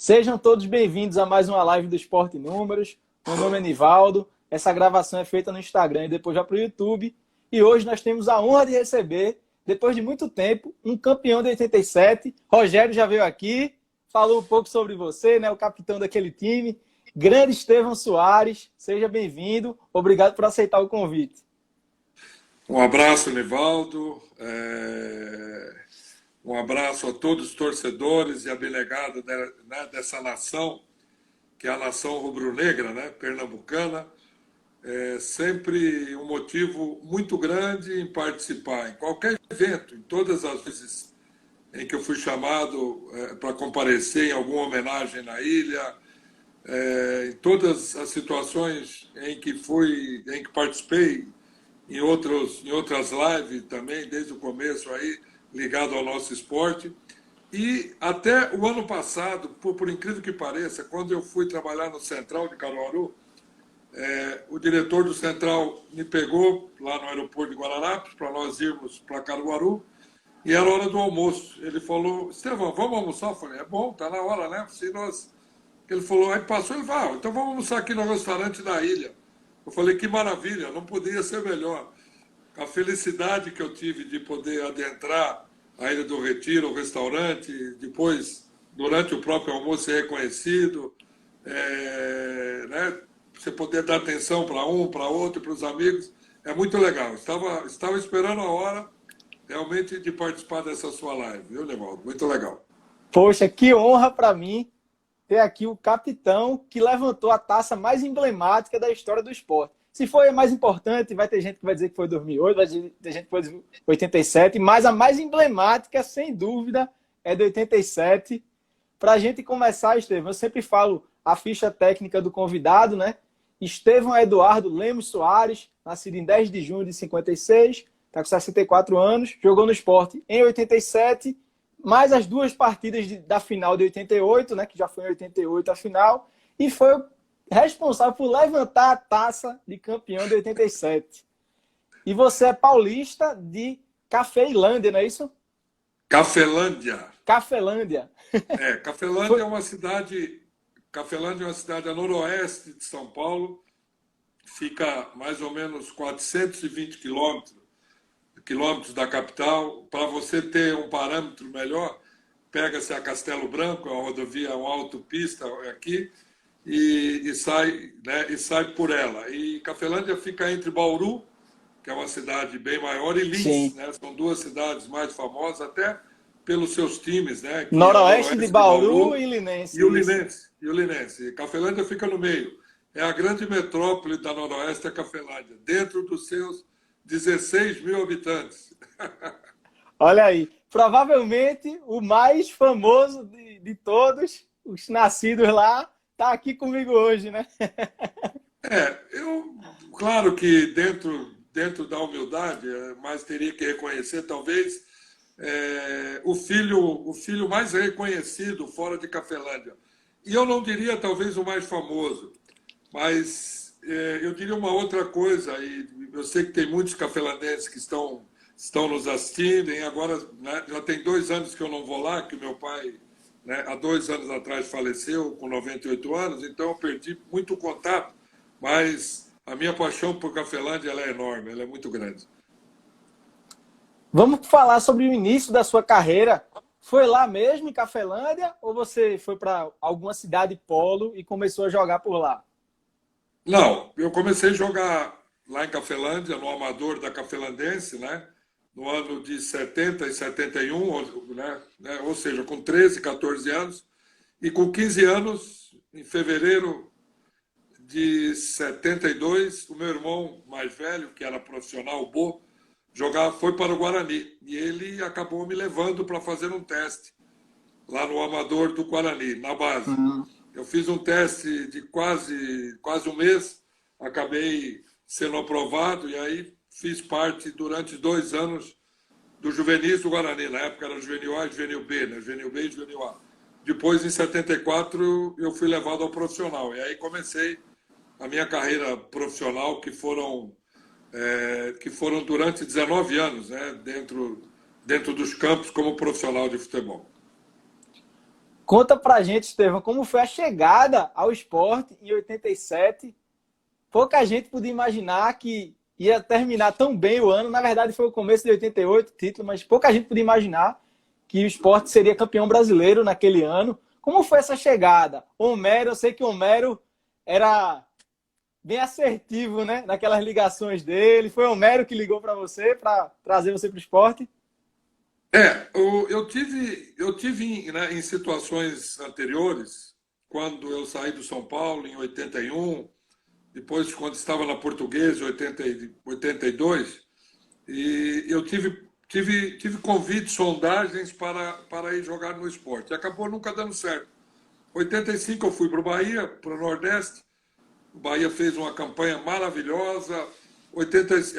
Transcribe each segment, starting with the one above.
Sejam todos bem-vindos a mais uma live do Esporte Números. Meu nome é Nivaldo. Essa gravação é feita no Instagram e depois já para o YouTube. E hoje nós temos a honra de receber, depois de muito tempo, um campeão de 87. Rogério já veio aqui, falou um pouco sobre você, né? O capitão daquele time. Grande Estevão Soares, seja bem-vindo. Obrigado por aceitar o convite. Um abraço, Nivaldo. Um abraço a todos os torcedores e abnegados, né, dessa nação, que é a nação rubro-negra, né, pernambucana. É sempre um motivo muito grande em participar em qualquer evento, em todas as vezes em que eu fui chamado para comparecer em alguma homenagem na ilha, em todas as situações em que participei em outras lives também, desde o começo aí, ligado ao nosso esporte. E até o ano passado, por incrível que pareça, quando eu fui trabalhar no Central de Caruaru, o diretor do Central me pegou lá no aeroporto de Guararapes para nós irmos para Caruaru, e era hora do almoço. Ele falou: Estevão, vamos almoçar? Eu falei: é bom, tá na hora, né? Ele falou, aí passou, ele falou: então vamos almoçar aqui no restaurante da ilha. Eu falei: que maravilha, não podia ser melhor. A felicidade que eu tive de poder adentrar a Ilha do Retiro, o restaurante, depois, durante o próprio almoço, ser reconhecido, né? Você poder dar atenção para um, para outro, para os amigos, é muito legal. Estava esperando a hora, realmente, de participar dessa sua live, viu, Nivaldo? Muito legal. Poxa, que honra para mim ter aqui o capitão que levantou a taça mais emblemática da história do esporte. Se foi a mais importante, vai ter gente que vai dizer que foi 2008, vai ter gente que vai dizer 87, mas a mais emblemática, sem dúvida, é de 87. Para a gente começar, Estevão, eu sempre falo a ficha técnica do convidado, né? Estevão Eduardo Lemos Soares, nascido em 10 de junho de 56, está com 64 anos, jogou no esporte em 87, mais as duas partidas da final de 88, né, que já foi em 88 a final, e foi responsável por levantar a taça de campeão de 87. E você é paulista de Cafelândia, não é isso? Cafelândia. Cafelândia. Cafelândia é uma cidade. Cafelândia é uma cidade a noroeste de São Paulo. Fica mais ou menos 420 quilômetros da capital. Para você ter um parâmetro melhor, pega-se a Castelo Branco, é uma rodovia, uma autopista aqui, e sai por ela. E Cafelândia fica entre Bauru, que é uma cidade bem maior, e Lins, né? São duas cidades mais famosas, até pelos seus times, né? Que Noroeste de Bauru e Linense. E o Linense. Cafelândia fica no meio. É a grande metrópole da Noroeste, a Cafelândia, dentro dos seus 16 mil habitantes. Olha aí, provavelmente o mais famoso de todos, os nascidos lá, está aqui comigo hoje, né? Claro que dentro da humildade, mas teria que reconhecer, talvez, o filho mais reconhecido fora de Cafelândia. E eu não diria talvez o mais famoso, mas eu diria uma outra coisa, e eu sei que tem muitos cafelandenses que estão nos assistindo, e agora, né, já tem 2 anos que eu não vou lá, que o meu pai, né, há 2 anos atrás faleceu, com 98 anos, então eu perdi muito contato, mas a minha paixão por Cafelândia ela é enorme, ela é muito grande. Vamos falar sobre o início da sua carreira. Foi lá mesmo, em Cafelândia, ou você foi para alguma cidade polo e começou a jogar por lá? Não, eu comecei a jogar lá em Cafelândia, no Amador da Cafelandense, né? No ano de 70 e 71, né? Ou seja, com 13, 14 anos. E com 15 anos, em fevereiro de 72, o meu irmão mais velho, que era profissional, o Bo, foi para o Guarani. E ele acabou me levando para fazer um teste lá no Amador do Guarani, na base. Eu fiz um teste de quase um mês, acabei sendo aprovado, e aí fiz parte durante 2 anos do Juvenis do Guarani. Na época era Juvenil A e Juvenil B, né? Juvenil B e Juvenil A. Depois, em 74, eu fui levado ao profissional. E aí comecei a minha carreira profissional, que foram durante 19 anos, né? dentro dos campos como profissional de futebol. Conta pra gente, Estevão, como foi a chegada ao Sport em 87. Pouca gente podia imaginar que ia terminar tão bem o ano. Na verdade, foi o começo de 88, título, mas pouca gente podia imaginar que o Sport seria campeão brasileiro naquele ano. Como foi essa chegada? Homero, eu sei que o Homero era bem assertivo, né? Naquelas ligações dele. Foi o Homero que ligou para você, para trazer você para o Sport? Eu tive né, em situações anteriores, quando eu saí do São Paulo em 81, depois quando estava na Portuguesa em 82, e eu tive convites, sondagens para ir jogar no Sport. E acabou nunca dando certo. Em 85 eu fui para o Bahia, para o Nordeste. O Bahia fez uma campanha maravilhosa.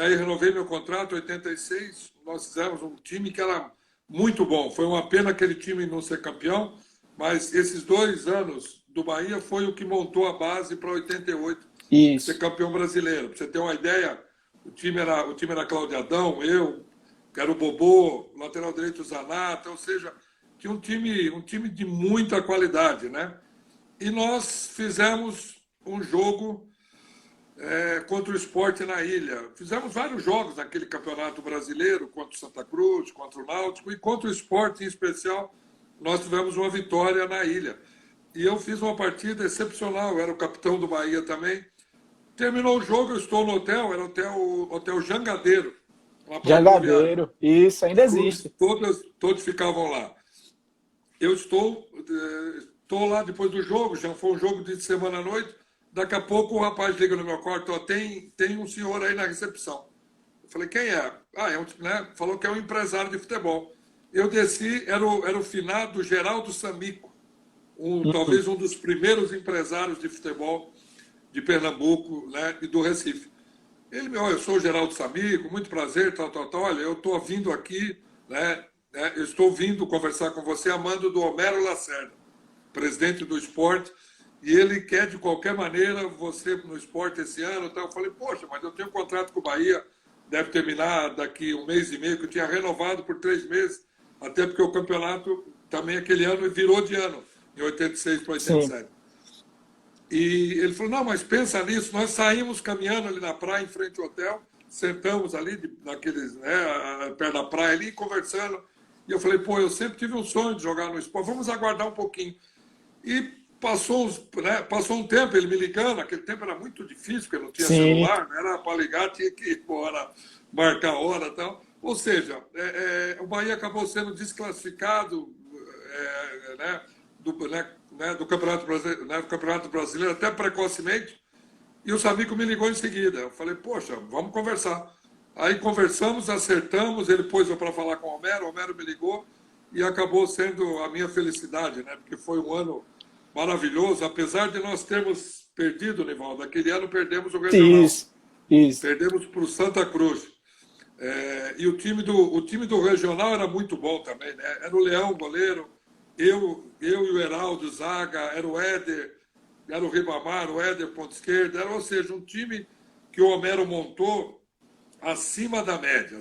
Aí renovei meu contrato. Em 86 nós fizemos um time que era muito bom. Foi uma pena aquele time não ser campeão, mas esses 2 anos do Bahia foi o que montou a base para 88 ser Isso. campeão brasileiro. Para você ter uma ideia, o time era Cláudio Adão, eu, que era o Bobô, lateral direito Zanata, ou seja, tinha um time de muita qualidade, né? E nós fizemos um jogo contra o Sport na ilha. Fizemos vários jogos naquele campeonato brasileiro, contra o Santa Cruz, contra o Náutico, e contra o Sport em especial, nós tivemos uma vitória na ilha. E eu fiz uma partida excepcional, eu era o capitão do Bahia também. Terminou o jogo, eu estou no hotel, era o Hotel Jangadeiro, lá para Rodoviária. Jangadeiro. Isso, ainda Os clubes existe. todos ficavam lá. Eu estou lá depois do jogo, já foi um jogo de semana à noite. Daqui a pouco o rapaz liga no meu quarto, ó, tem um senhor aí na recepção. Eu falei, quem é? Né? Falou que é um empresário de futebol. Eu desci, era o finado Geraldo Samico, talvez um dos primeiros empresários de futebol de Pernambuco, né, e do Recife. Ele me olha, eu sou o Geraldo Samico, muito prazer, tal. Olha, eu estou vindo aqui, né, eu estou vindo conversar com você a mando do Homero Lacerda, presidente do Sport, e ele quer, de qualquer maneira, você no Sport esse ano. Tal. Eu falei, poxa, mas eu tenho um contrato com o Bahia, deve terminar daqui 1 mês e meio, que eu tinha renovado por 3 meses, até porque o campeonato também aquele ano virou de ano, em 86 para Sim. 87. E ele falou, não, mas pensa nisso, nós saímos caminhando ali na praia, em frente ao hotel, sentamos ali, naqueles, né, perto da praia ali, conversando. E eu falei, pô, eu sempre tive um sonho de jogar no Sport, vamos aguardar um pouquinho. E passou um tempo, ele me ligando, aquele tempo era muito difícil, porque não tinha Sim. celular, né, era para ligar, tinha que ir embora, marcar a hora e tal. Ou seja, o Bahia acabou sendo desclassificado, né, do Campeonato Brasileiro, até precocemente, e o Samico me ligou em seguida. Eu falei, poxa, vamos conversar. Aí conversamos, acertamos, ele pôs eu para falar com o Homero me ligou, e acabou sendo a minha felicidade, né? Porque foi um ano maravilhoso, apesar de nós termos perdido, Nivaldo, aquele ano perdemos o regional. Isso. Perdemos para o Santa Cruz. E o time do regional era muito bom também, né? Era o Leão, goleiro, eu e o Heraldo, zaga, era o Éder, era o Ribamar, o Éder, ponta esquerda, ou seja, um time que o Homero montou acima da média.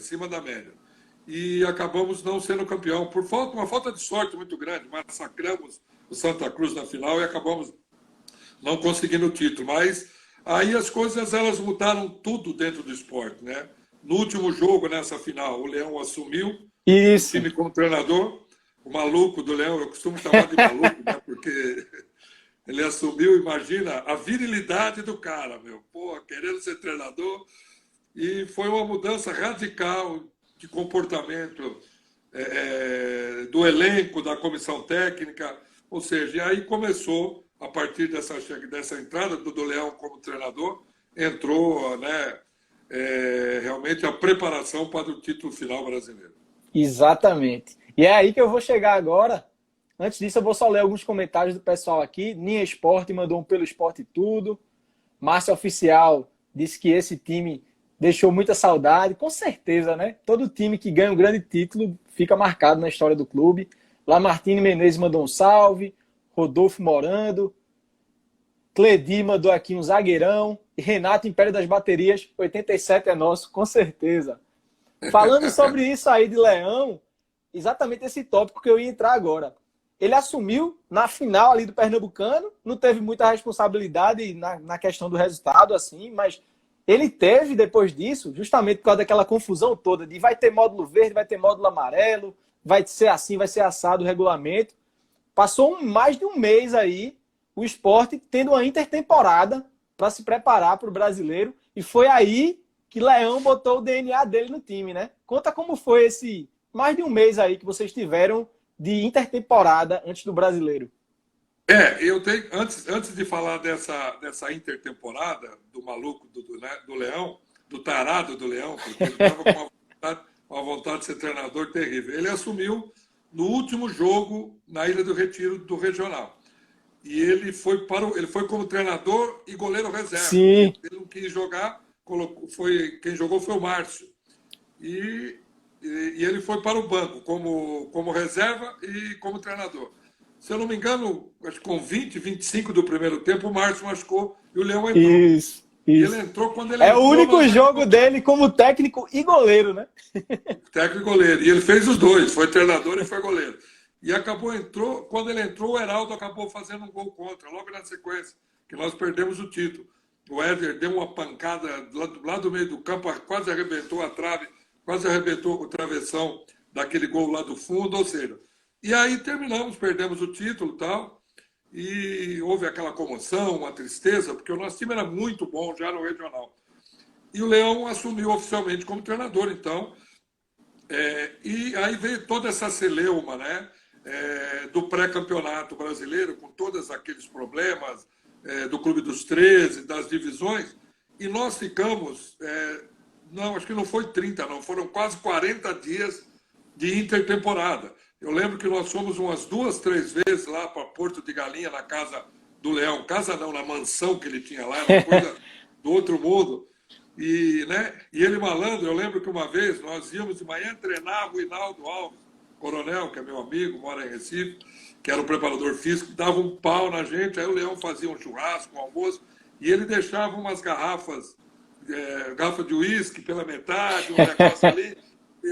E acabamos não sendo campeão, por uma falta de sorte muito grande. Massacramos o Santa Cruz na final e acabamos não conseguindo o título. Mas aí as coisas elas mudaram tudo dentro do esporte, né? No último jogo, nessa final, o Leão assumiu o Isso. time como treinador. O maluco do Leão, eu costumo chamar de maluco, né? Porque ele assumiu, imagina, a virilidade do cara, meu. Pô, querendo ser treinador. E foi uma mudança radical de comportamento do elenco, da comissão técnica. Ou seja, e aí começou, a partir dessa entrada do Leão como treinador, entrou, né, realmente a preparação para o título final brasileiro. Exatamente. E é aí que eu vou chegar agora. Antes disso, eu vou só ler alguns comentários do pessoal aqui. Ninha Esporte mandou um pelo Esporte tudo. Márcio Oficial disse que esse time deixou muita saudade. Com certeza, né? Todo time que ganha um grande título fica marcado na história do clube. Lamartine Menezes mandou um salve. Rodolfo Morando. Cledi mandou aqui um zagueirão. E Renato Império das Baterias. 87 é nosso, com certeza. Falando sobre isso aí de Leão, exatamente esse tópico que eu ia entrar agora. ele assumiu na final ali do Pernambucano, não teve muita responsabilidade na questão do resultado, assim, mas ele teve, depois disso, justamente por causa daquela confusão toda de vai ter módulo verde, vai ter módulo amarelo, vai ser assim, vai ser assado o regulamento. Passou mais de um mês aí o Sport tendo uma intertemporada para se preparar para o brasileiro, e foi aí que Leão botou o DNA dele no time, né? Conta como foi esse mais de um mês aí que vocês tiveram de intertemporada antes do brasileiro. Eu tenho, antes de falar dessa intertemporada, do maluco do Leão, do tarado do Leão, porque ele estava com uma vontade de ser treinador terrível. Ele assumiu no último jogo na Ilha do Retiro do Regional. E ele foi como treinador e goleiro reserva. Sim. Ele não quis jogar, quem jogou foi o Márcio. E ele foi para o banco como reserva e como treinador. Se eu não me engano, acho que com 20, 25 do primeiro tempo, o Márcio machucou e o Leão entrou. Isso. E ele entrou quando ele entrou. É o único jogo dele como técnico e goleiro, né? Técnico e goleiro. E ele fez os dois, foi treinador e foi goleiro. E quando ele entrou, o Heraldo acabou fazendo um gol contra, logo na sequência, que nós perdemos o título. O Éder deu uma pancada lá do meio do campo, quase arrebentou a trave, quase arrebentou o travessão daquele gol lá do fundo, ou seja... E aí perdemos o título e tal, e houve aquela comoção, uma tristeza, porque o nosso time era muito bom já no regional. E o Leão assumiu oficialmente como treinador, então. E aí veio toda essa celeuma, né, do pré-campeonato brasileiro, com todos aqueles problemas do Clube dos 13, das divisões, e nós ficamos, acho que não foi 30, não, foram quase 40 dias de intertemporada. Eu lembro que nós fomos umas 2, 3 vezes lá para Porto de Galinha, na casa do Leão. Casa não, na mansão que ele tinha lá, era uma coisa do outro mundo. E ele malandro, eu lembro que uma vez nós íamos de manhã, treinava o Hinaldo Alves, coronel, que é meu amigo, mora em Recife, que era o preparador físico, dava um pau na gente, aí o Leão fazia um churrasco, um almoço, e ele deixava umas garrafa de uísque pela metade, um negócio ali,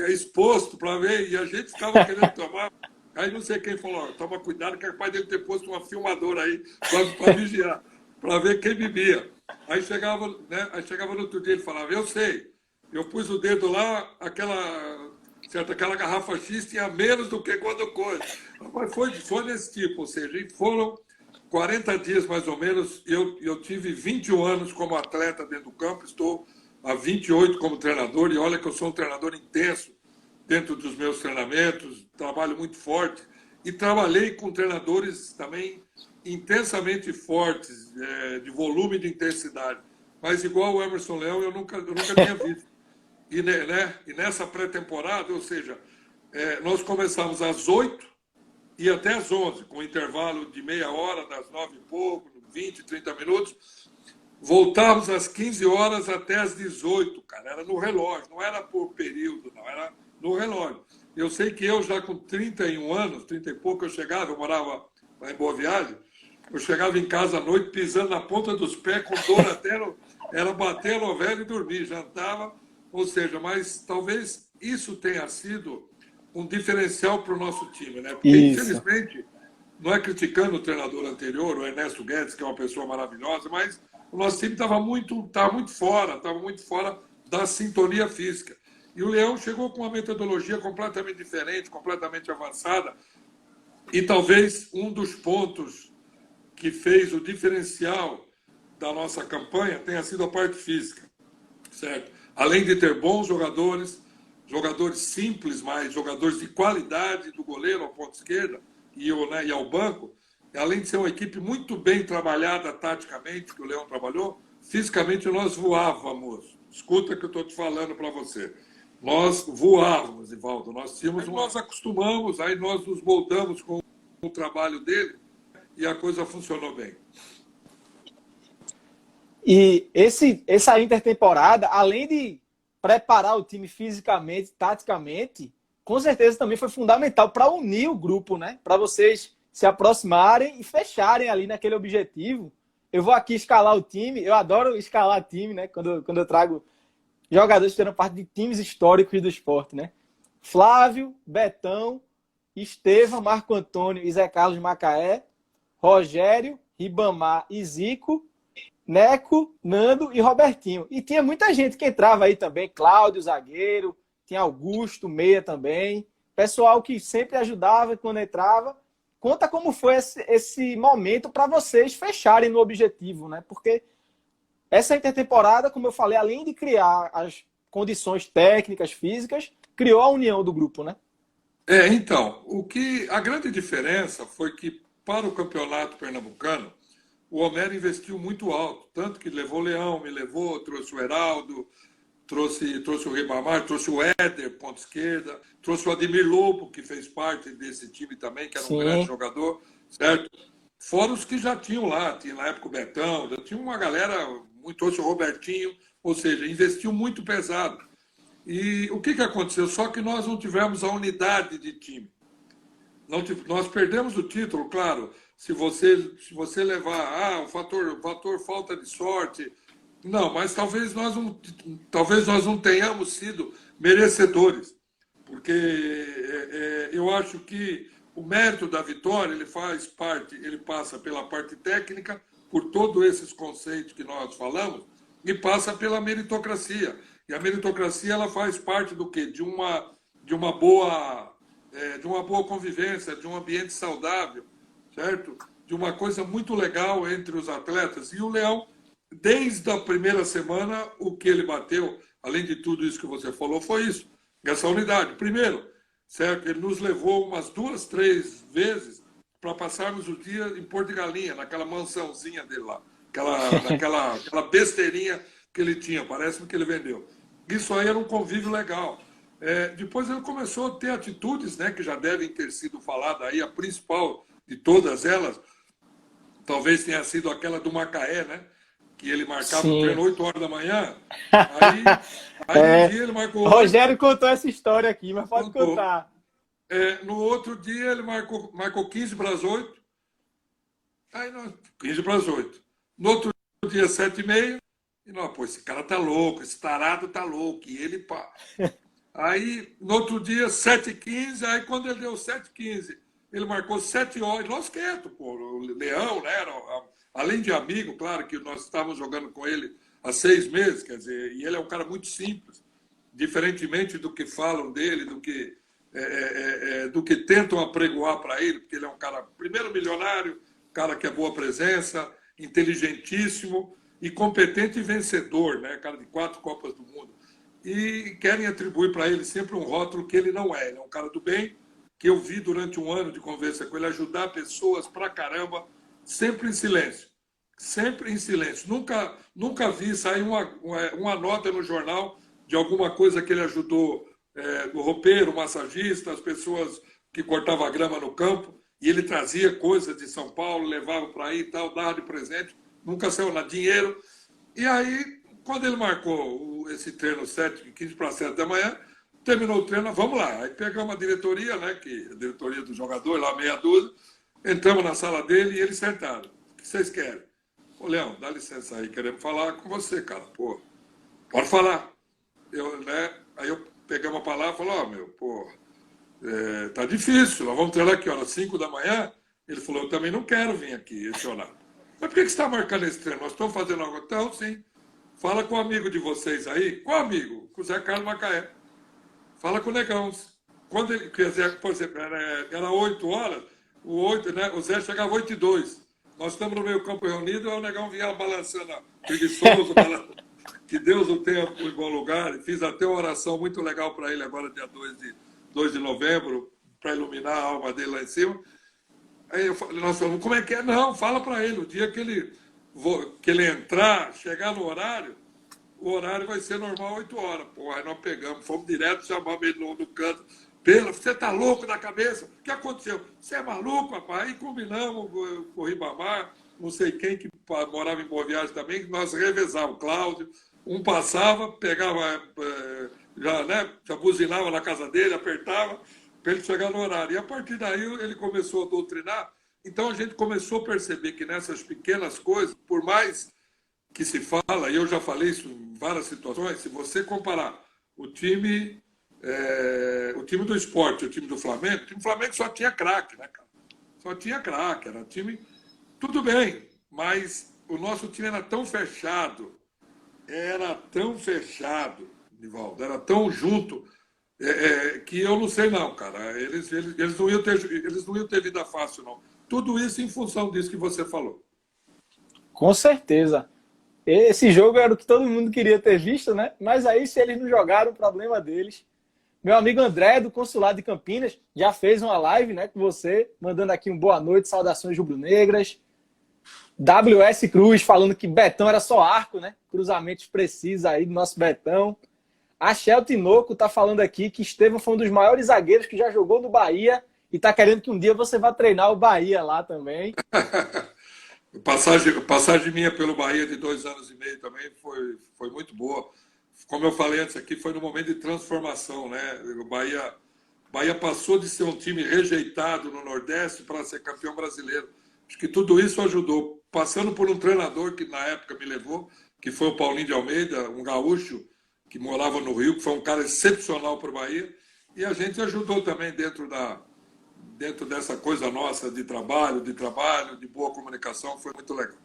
exposto para ver, e a gente ficava querendo tomar. Aí não sei quem falou, toma cuidado que é capaz dele ter posto uma filmadora aí para vigiar, para ver quem bebia. Aí chegava no outro dia, ele falava, eu sei, eu pus o dedo lá, aquela garrafa X tinha menos do que quando coisa. Mas foi desse tipo, ou seja, foram 40 dias mais ou menos, eu tive 21 anos como atleta dentro do campo, estou há 28 como treinador, e olha que eu sou um treinador intenso dentro dos meus treinamentos, trabalho muito forte, e trabalhei com treinadores também intensamente fortes, de volume e de intensidade, mas igual o Emerson Leão eu nunca tinha visto. E nessa pré-temporada, ou seja, nós começamos às 8 e até às 11, com intervalo de meia hora, das 9 e pouco, 20, 30 minutos, voltávamos às 15 horas até às 18, cara. Era no relógio, não era por período, não, era no relógio. Eu sei que eu já com 31 anos, 30 e pouco, eu morava lá em Boa Viagem, eu chegava em casa à noite pisando na ponta dos pés, com dor era bater a novela e dormir, jantava, ou seja, mas talvez isso tenha sido um diferencial para o nosso time, né? Porque, infelizmente, não é criticando o treinador anterior, o Ernesto Guedes, que é uma pessoa maravilhosa, mas o nosso time estava muito fora da sintonia física. E o Leão chegou com uma metodologia completamente diferente, completamente avançada, e talvez um dos pontos que fez o diferencial da nossa campanha tenha sido a parte física, certo? Além de ter bons jogadores simples, mas jogadores de qualidade, do goleiro ao ponto esquerda e ao banco, além de ser uma equipe muito bem trabalhada taticamente, que o Leão trabalhou, fisicamente nós voávamos. Escuta que eu estou te falando para você. Nós voávamos, Ivaldo. Nós acostumamos, aí nós nos moldamos com o trabalho dele e a coisa funcionou bem. E essa intertemporada, além de preparar o time fisicamente, taticamente, com certeza também foi fundamental para unir o grupo, né? Para vocês se aproximarem e fecharem ali naquele objetivo. Eu vou aqui escalar o time, eu adoro escalar time, né? Quando eu trago jogadores que eram parte de times históricos do esporte, né? Flávio, Betão, Estevam, Marco Antônio e Zé Carlos Macaé, Rogério, Ribamar e Zico, Neco, Nando e Robertinho. E tinha muita gente que entrava aí também, Cláudio, zagueiro, tinha Augusto, meia também, pessoal que sempre ajudava quando entrava. Conta como foi esse momento para vocês fecharem no objetivo, né? Porque essa intertemporada, como eu falei, além de criar as condições técnicas, físicas, criou a união do grupo, né? Então, a grande diferença foi que para o campeonato pernambucano, o Homero investiu muito alto, tanto que levou o Leão, me levou, trouxe o Heraldo, trouxe o Ribamar, trouxe o Éder, ponta esquerda, trouxe o Ademir Lobo, que fez parte desse time também, que era um grande jogador, certo? Fora os que já tinham lá, tinha na época o Betão, já tinha uma galera, trouxe o Robertinho, ou seja, investiu muito pesado. E o que aconteceu? Só que nós não tivemos a unidade de time. Nós perdemos o título, claro, se você levar o fator falta de sorte. Não, mas talvez nós não tenhamos sido merecedores, porque eu acho que o mérito da vitória ele passa pela parte técnica, por todos esses conceitos que nós falamos, e passa pela meritocracia. E a meritocracia ela faz parte do quê? De uma boa convivência, de um ambiente saudável, certo? De uma coisa muito legal entre os atletas. E o Leão, desde a primeira semana, o que ele bateu, além de tudo isso que você falou, foi isso, essa unidade. Primeiro, certo? Ele nos levou umas 2, 3 vezes para passarmos o dia em Porto de Galinha, naquela mansãozinha dele lá, aquela besteirinha que ele tinha, parece que ele vendeu. Isso aí era um convívio legal. Depois ele começou a ter atitudes, né, que já devem ter sido faladas aí, a principal de todas elas, talvez tenha sido aquela do Macaé, né? Que ele marcava o treino 8 horas da manhã. Aí um dia ele marcou. O Rogério contou essa história aqui, mas pode contar. No outro dia ele marcou 15 para as 8. Aí 15 para as 8. No outro dia, 7h30. E não, pô, esse cara tá louco, esse tarado tá louco. E ele pá. Aí, no outro dia, 7h15. Aí quando ele deu 7h15, ele marcou 7 horas. Nós quieto, pô. O Leão, né? Além de amigo, claro que nós estávamos jogando com ele há 6 meses, quer dizer, e ele é um cara muito simples, diferentemente do que falam dele, do que tentam apregoar para ele, porque ele é um cara, primeiro, milionário, cara que é boa presença, inteligentíssimo e competente e vencedor, né? Cara de 4 Copas do Mundo. E querem atribuir para ele sempre um rótulo que ele não é. Ele é um cara do bem, que eu vi durante um ano de conversa com ele ajudar pessoas pra caramba, sempre em silêncio. Sempre em silêncio. Nunca vi sair uma nota no jornal de alguma coisa que ele ajudou, o roupeiro, o massagista, as pessoas que cortavam a grama no campo, e ele trazia coisas de São Paulo, levava para aí e tal, dava de presente, nunca saiu nada, dinheiro. E aí, quando ele marcou esse treino 15 para 7 da manhã, terminou o treino, vamos lá. Aí pegamos a diretoria, né, a diretoria do jogador, lá meia dúzia, entramos na sala dele e eles sentaram. O que vocês querem? Ô, Leão, dá licença aí, queremos falar com você, cara. Pô, pode falar. Aí eu peguei uma palavra e falei, tá difícil, nós vamos treinar aqui, horas 5 da manhã. Ele falou, eu também não quero vir aqui esse horário. Mas por que você está marcando esse treino? Nós estamos fazendo algo. Então, sim. Fala com o amigo de vocês aí. Qual amigo? Com o Zé Carlos Macaé. Fala com o Negão. Quando ele, por exemplo, era 8 horas, o Zé chegava 8h02. Nós estamos no meio campo reunido, aí o Negão vinha balançando, preguiçoso, que Deus o tenha em bom lugar. Fiz até uma oração muito legal para ele agora, dia 2 de novembro, para iluminar a alma dele lá em cima. Aí nós falamos, como é que é? Não, fala para ele, o dia que ele entrar, chegar no horário, o horário vai ser normal 8 horas. Pô, aí nós pegamos, fomos direto, chamamos ele no canto. Pedro, você tá louco da cabeça? O que aconteceu? Você é maluco, rapaz? Aí combinamos com o Ribamar, não sei quem que morava em Boa Viagem também, que nós revezávamos. Cláudio, um passava, pegava, já buzinava na casa dele, apertava, para ele chegar no horário. E a partir daí ele começou a doutrinar. Então a gente começou a perceber que nessas pequenas coisas, por mais que se fala, e eu já falei isso em várias situações, se você comparar o time o time do Sport, o time do Flamengo, o time do Flamengo só tinha craque, né, cara? Só tinha craque, era time... Tudo bem, mas o nosso time era tão fechado, Nivaldo, era tão junto, que eu não sei não, cara. Eles não iam ter vida fácil, não. Tudo isso em função disso que você falou. Com certeza. Esse jogo era o que todo mundo queria ter visto, né? Mas aí, se eles não jogaram, o problema deles. Meu amigo André, do Consulado de Campinas, já fez uma live, né, com você, mandando aqui um boa noite, saudações rubro-negras. WS Cruz falando que Betão era só arco, né? Cruzamentos precisos aí do nosso Betão. A Shel Tinoco tá falando aqui que Estevão foi um dos maiores zagueiros que já jogou no Bahia e tá querendo que um dia você vá treinar o Bahia lá também. Passagem minha pelo Bahia de 2 anos e meio também foi muito boa. Como eu falei antes aqui, foi no momento de transformação, né? O Bahia passou de ser um time rejeitado no Nordeste para ser campeão brasileiro. Acho que tudo isso ajudou. Passando por um treinador que na época me levou, que foi o Paulinho de Almeida, um gaúcho que morava no Rio, que foi um cara excepcional para o Bahia. E a gente ajudou também dentro dessa coisa nossa de trabalho, de boa comunicação, foi muito legal.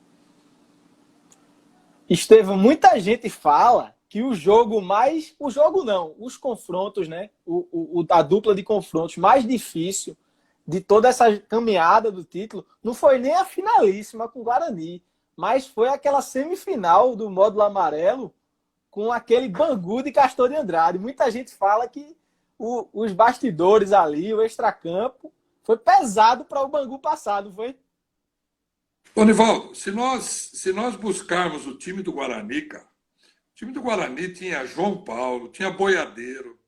Estevão, muita gente fala que o jogo não, os confrontos, né? A dupla de confrontos mais difícil de toda essa caminhada do título não foi nem a finalíssima com o Guarani, mas foi aquela semifinal do módulo amarelo com aquele Bangu de Castor de Andrade. Muita gente fala que os bastidores ali, o extracampo, foi pesado para o Bangu passar, não foi? Ô, Nivaldo, se nós buscarmos o time do Guarani, cara, o time do Guarani tinha João Paulo, tinha Boiadeiro,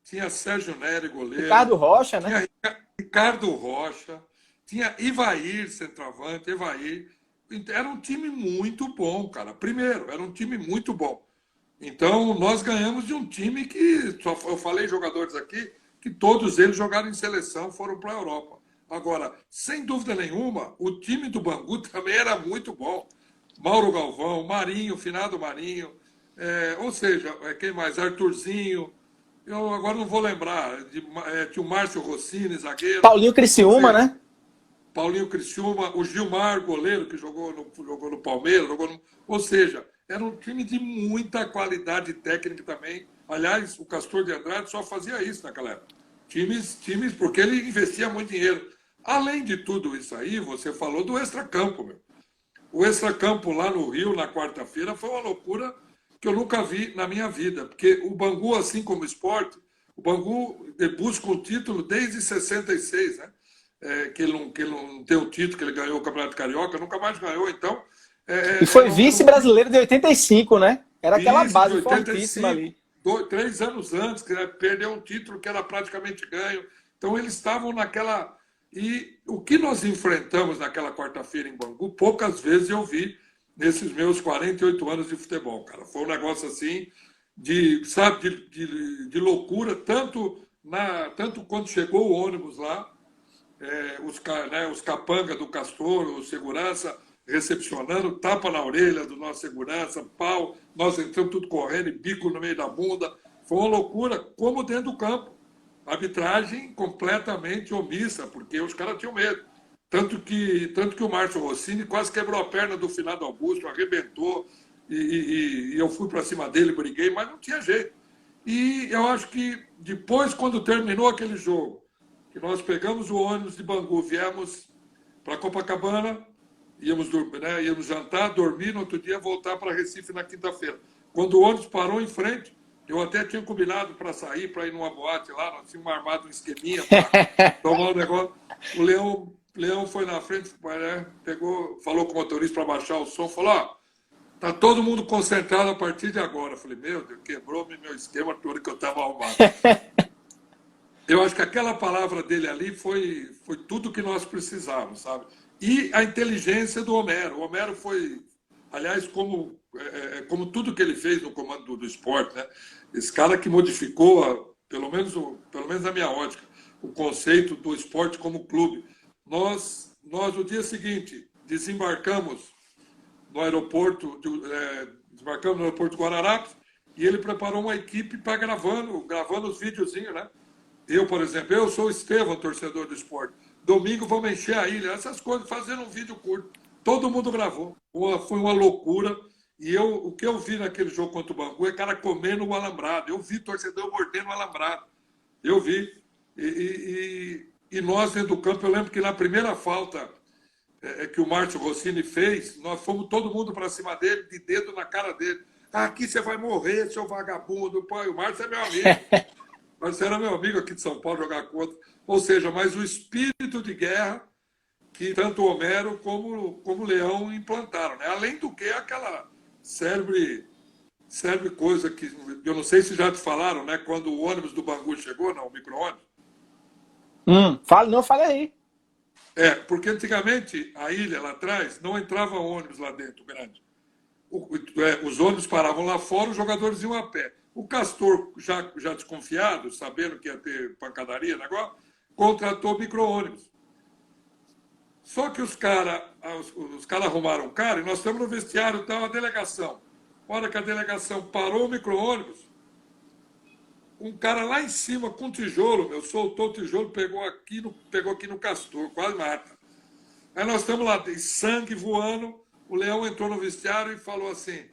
tinha Sérgio Nery, goleiro. Ricardo Rocha, né? Tinha Ricardo Rocha, tinha Ivair, centroavante, Ivair. Era um time muito bom, cara. Primeiro, era um time muito bom. Então, nós ganhamos de um time que, eu falei jogadores aqui, que todos eles jogaram em seleção, foram para a Europa. Agora, sem dúvida nenhuma, o time do Bangu também era muito bom. Mauro Galvão, Marinho, finado Marinho, ou seja, quem mais? Arthurzinho, eu agora não vou lembrar, tinha o Márcio Rossini, zagueiro. Paulinho Criciúma, né? Paulinho Criciúma, o Gilmar, goleiro, que jogou no Palmeiras, ou seja, era um time de muita qualidade técnica também. Aliás, o Castor de Andrade só fazia isso naquela época. Times, porque ele investia muito dinheiro. Além de tudo isso aí, você falou do extracampo, meu. O extracampo lá no Rio, na quarta-feira, foi uma loucura que eu nunca vi na minha vida. Porque o Bangu, assim como o Sport, o Bangu busca um título desde 66, né? Que ele não tem o título, que ele ganhou o Campeonato Carioca, nunca mais ganhou, então... E foi vice-brasileiro de 85, né? Era aquela base fortíssima ali. 3 anos antes, que perdeu um título que era praticamente ganho. Então, eles estavam naquela... E o que nós enfrentamos naquela quarta-feira em Bangu, poucas vezes eu vi nesses meus 48 anos de futebol, cara. Foi um negócio assim, de loucura, tanto quando chegou o ônibus lá, os capanga do Castor, o segurança, recepcionando, tapa na orelha do nosso segurança, pau, nós entramos tudo correndo, bico no meio da bunda. Foi uma loucura, como dentro do campo. Arbitragem completamente omissa, porque os caras tinham medo. Tanto que o Márcio Rossini quase quebrou a perna do finado Augusto, arrebentou, e eu fui para cima dele, briguei, mas não tinha jeito. E eu acho que depois, quando terminou aquele jogo, que nós pegamos o ônibus de Bangu, viemos para Copacabana, íamos jantar, dormir, no outro dia voltar para Recife na quinta-feira. Quando o ônibus parou em frente, eu até tinha combinado para sair, para ir numa boate lá, nós tínhamos armado um esqueminha para tomar um negócio. O Leão foi na frente, falou com o motorista para baixar o som, falou, tá todo mundo concentrado a partir de agora. Eu falei, meu Deus, quebrou meu esquema todo que eu estava arrumado. Eu acho que aquela palavra dele ali foi tudo que nós precisávamos, sabe? E a inteligência do Homero. O Homero foi, aliás, como tudo que ele fez no comando do esporte, né? Esse cara que modificou, pelo menos na minha ótica, o conceito do esporte como clube. Nós no dia seguinte, desembarcamos no aeroporto de Guararapes e ele preparou uma equipe para gravando os videozinhos, né? Eu, por exemplo, eu sou o Estevão, torcedor do esporte. Domingo vamos encher a ilha, essas coisas, fazendo um vídeo curto. Todo mundo gravou. Foi uma loucura. E o que eu vi naquele jogo contra o Bangu é cara comendo o alambrado. Eu vi torcedor mordendo o alambrado. Eu vi. E nós, dentro do campo, eu lembro que na primeira falta que o Márcio Rossini fez, nós fomos todo mundo para cima dele, de dedo na cara dele. Aqui você vai morrer, seu vagabundo. Pô, o Márcio é meu amigo. Mas era meu amigo aqui de São Paulo jogar contra. Ou seja, mas o espírito de guerra que tanto o Homero como o Leão implantaram. Né? Além do que, aquela célebre coisa que eu não sei se já te falaram, né? Quando o ônibus do Bangu chegou, não, o micro-ônibus. Fale aí. Porque antigamente a ilha lá atrás não entrava ônibus lá dentro, grande. Os ônibus paravam lá fora, os jogadores iam a pé. O Castor, já desconfiado, sabendo que ia ter pancadaria, negócio, contratou micro-ônibus. Só que os caras arrumaram um cara e nós estamos no vestiário, está uma delegação. Na hora que a delegação parou o micro-ônibus, um cara lá em cima com tijolo, soltou o tijolo, pegou aqui no Castor, quase mata. Aí nós estamos lá, tem sangue voando, o Leão entrou no vestiário e falou assim,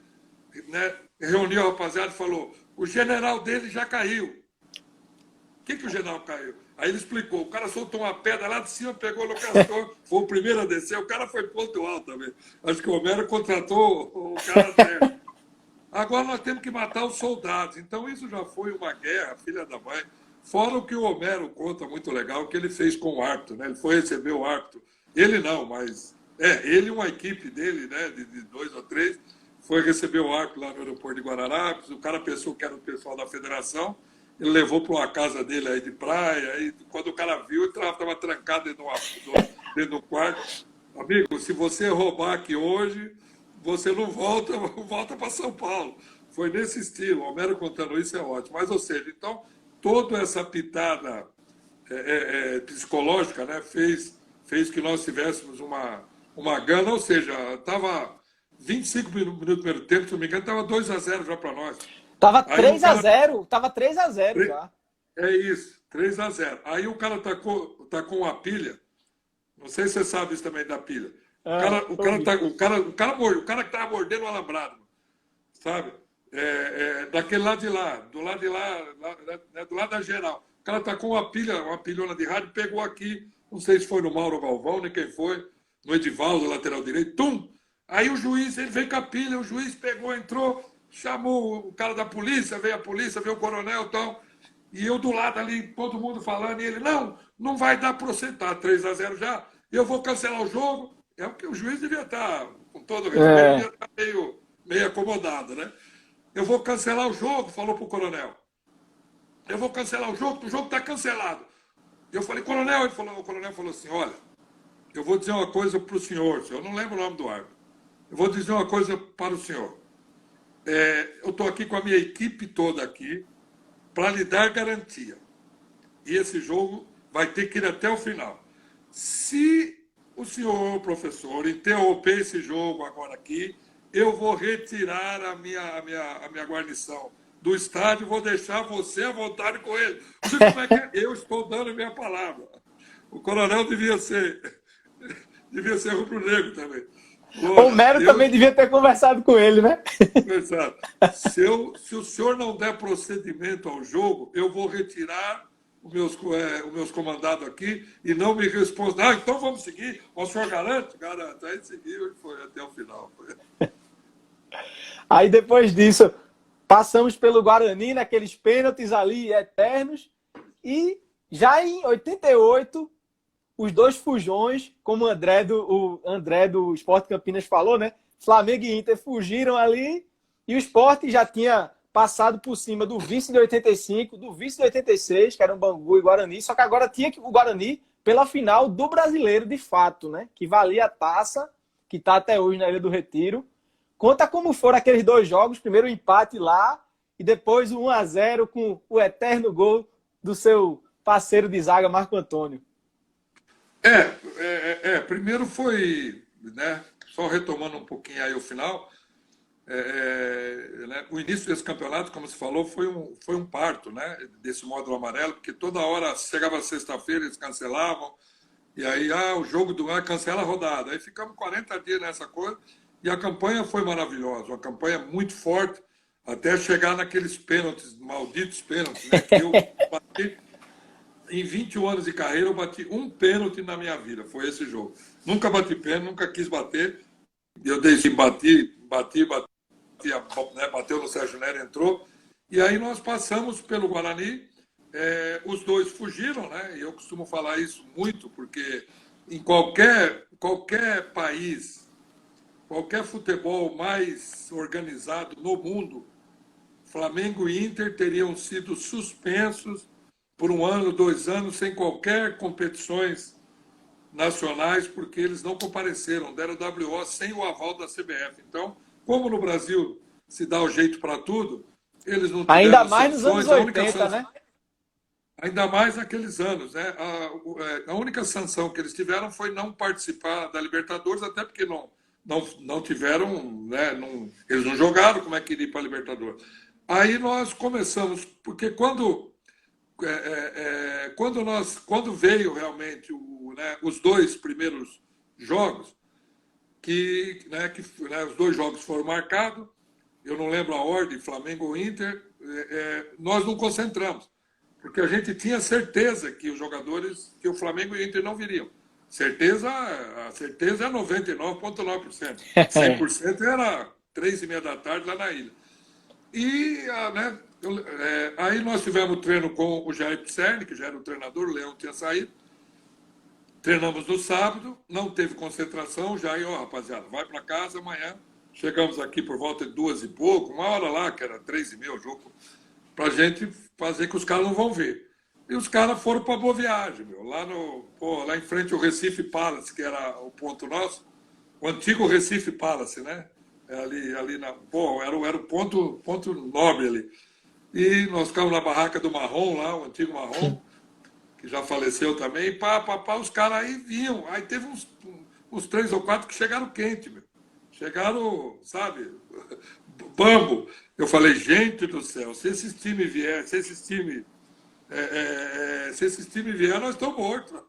né, reuniu a rapaziada e falou, o general dele já caiu. O que o general caiu? Aí ele explicou, o cara soltou uma pedra lá de cima, pegou no Castor, foi o primeiro a descer, o cara foi ponto alto também. Acho que o Homero contratou o cara certo. Agora nós temos que matar os soldados. Então isso já foi uma guerra, filha da mãe. Fora o que o Homero conta muito legal, que ele fez com o árbitro, né? Ele foi receber o árbitro. Ele não, mas... ele e uma equipe dele, né, de 2 ou 3, foi receber o árbitro lá no aeroporto de Guararapes. O cara pensou que era o pessoal da federação. Ele levou para uma casa dele aí de praia. Aí, quando o cara viu, ele estava trancado dentro do quarto. Amigo, se você roubar aqui hoje, você não volta para São Paulo. Foi nesse estilo. O Homero contando isso é ótimo. Mas, ou seja, então, toda essa pitada psicológica, né, fez que nós tivéssemos uma gana. Ou seja, estava 25 minutos do primeiro tempo, se não me engano, estava 2-0 já para nós. Tava 3-0, tava 3-0 já. É isso, 3-0. Aí o cara tacou uma pilha. Não sei se você sabe isso também da pilha. O cara que tava mordendo o alambrado, sabe? Daquele lado de lá, do lado da geral. O cara tacou uma pilhona de rádio, pegou aqui, não sei se foi no Mauro Galvão, nem quem foi, no Edivaldo, lateral direito, tum! Aí o juiz, ele veio com a pilha, o juiz pegou, entrou, chamou o cara da polícia, veio o coronel e tal, e eu do lado ali, todo mundo falando, e ele, não vai dar para você, tá 3-0 já, eu vou cancelar o jogo. É o que o juiz devia estar, com todo respeito, devia estar meio acomodado, né? Eu vou cancelar o jogo, falou pro coronel. Eu vou cancelar o jogo está cancelado. Eu falei, coronel, o coronel falou assim, olha, eu vou dizer uma coisa para o senhor, eu não lembro o nome do árbitro, eu vou dizer uma coisa para o senhor. Eu estou aqui com a minha equipe toda aqui para lhe dar garantia. E esse jogo vai ter que ir até o final. Se o senhor professor interromper esse jogo agora aqui, eu vou retirar a minha guarnição do estádio e vou deixar você à vontade com ele. Como é que é? Eu estou dando a minha palavra. O coronel devia ser rubro-negro também. O Homero também devia ter conversado com ele, né? Exato. Se o senhor não der procedimento ao jogo, eu vou retirar os meus comandados aqui e não me responder. Então vamos seguir. O senhor garante? Garanto. Aí seguiu e foi até o final. Aí depois disso, passamos pelo Guarani, naqueles pênaltis ali eternos. E já em 88... os dois fujões, como o André do Sport Campinas falou, né? Flamengo e Inter fugiram ali e o Sport já tinha passado por cima do vice de 85, do vice de 86, que era o Bangu e Guarani, só que agora tinha o Guarani pela final do Brasileiro de fato, né? Que valia a taça, que está até hoje na Ilha do Retiro. Conta como foram aqueles dois jogos, primeiro o empate lá e depois o 1-0 com o eterno gol do seu parceiro de zaga, Marco Antônio. Primeiro foi, né, só retomando um pouquinho aí o final, né, o início desse campeonato, como se falou, foi um parto, né, desse módulo amarelo, porque toda hora chegava sexta-feira, eles cancelavam, e aí, o jogo do ano cancela a rodada. Aí ficamos 40 dias nessa coisa, e a campanha foi maravilhosa, uma campanha muito forte, até chegar naqueles pênaltis, malditos pênaltis, né, que eu bati. Em 21 anos de carreira, eu bati um pênalti na minha vida, foi esse jogo. Nunca bati pênalti, nunca quis bater, eu deixei, bati, né, bateu no Sérgio Nery, entrou. E aí nós passamos pelo Guarani, os dois fugiram, né? E eu costumo falar isso muito, porque em qualquer país, qualquer futebol mais organizado no mundo, Flamengo e Inter teriam sido suspensos por 1 ano, 2 anos, sem qualquer competições nacionais, porque eles não compareceram, deram WO sem o aval da CBF. Então, como no Brasil se dá o jeito para tudo, eles não Ainda tiveram mais nos anos sanções. A única 80, sanção, né? ainda mais naqueles anos, né? A única sanção que eles tiveram foi não participar da Libertadores, até porque não tiveram, né? Eles não jogaram, como é que iria para a Libertadores? Aí nós começamos, porque quando veio realmente né, os dois primeiros jogos, né, os dois jogos foram marcados, eu não lembro a ordem, Flamengo ou Inter, nós não concentramos, porque a gente tinha certeza que os jogadores, que o Flamengo e o Inter não viriam. A certeza é 99,9%. 100% era 3h30 da tarde lá na ilha. E, né, aí nós tivemos treino com o Jair Pisserni, que já era o treinador, o Leão tinha saído. Treinamos no sábado, não teve concentração. Jair, rapaziada, vai para casa amanhã. Chegamos aqui por volta de 2 e pouco, 1 hora lá, que era 3h30 o jogo, para a gente fazer que os caras não vão ver. E os caras foram para Boa Viagem, meu, lá em frente ao Recife Palace, que era o ponto nosso, o antigo Recife Palace, né? Ali era o ponto nobre ali. E nós ficamos na barraca do Marrom, lá, o antigo Marrom, que já faleceu também. Os caras aí vinham. Aí teve uns 3 ou 4 que chegaram quente, meu. Chegaram, sabe, bambo. Eu falei, gente do céu, se esses times vierem, se esses times vierem, nós estamos mortos.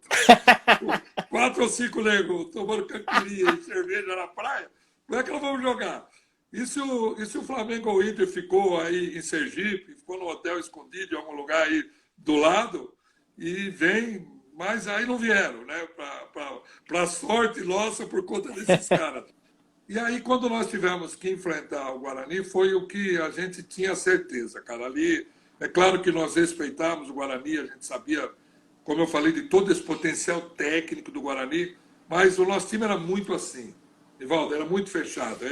4 ou 5 negros tomando caipirinha e cerveja na praia. Como é que nós vamos jogar? E se o Flamengo ou o Inter ficou aí em Sergipe, ficou no hotel escondido em algum lugar aí do lado, e vem, mas aí não vieram, né? Para sorte nossa, por conta desses caras. E aí, quando nós tivemos que enfrentar o Guarani, foi o que a gente tinha certeza, cara. Ali, é claro que nós respeitávamos o Guarani, a gente sabia, como eu falei, de todo esse potencial técnico do Guarani, mas o nosso time era muito assim, Nivaldo, era muito fechado.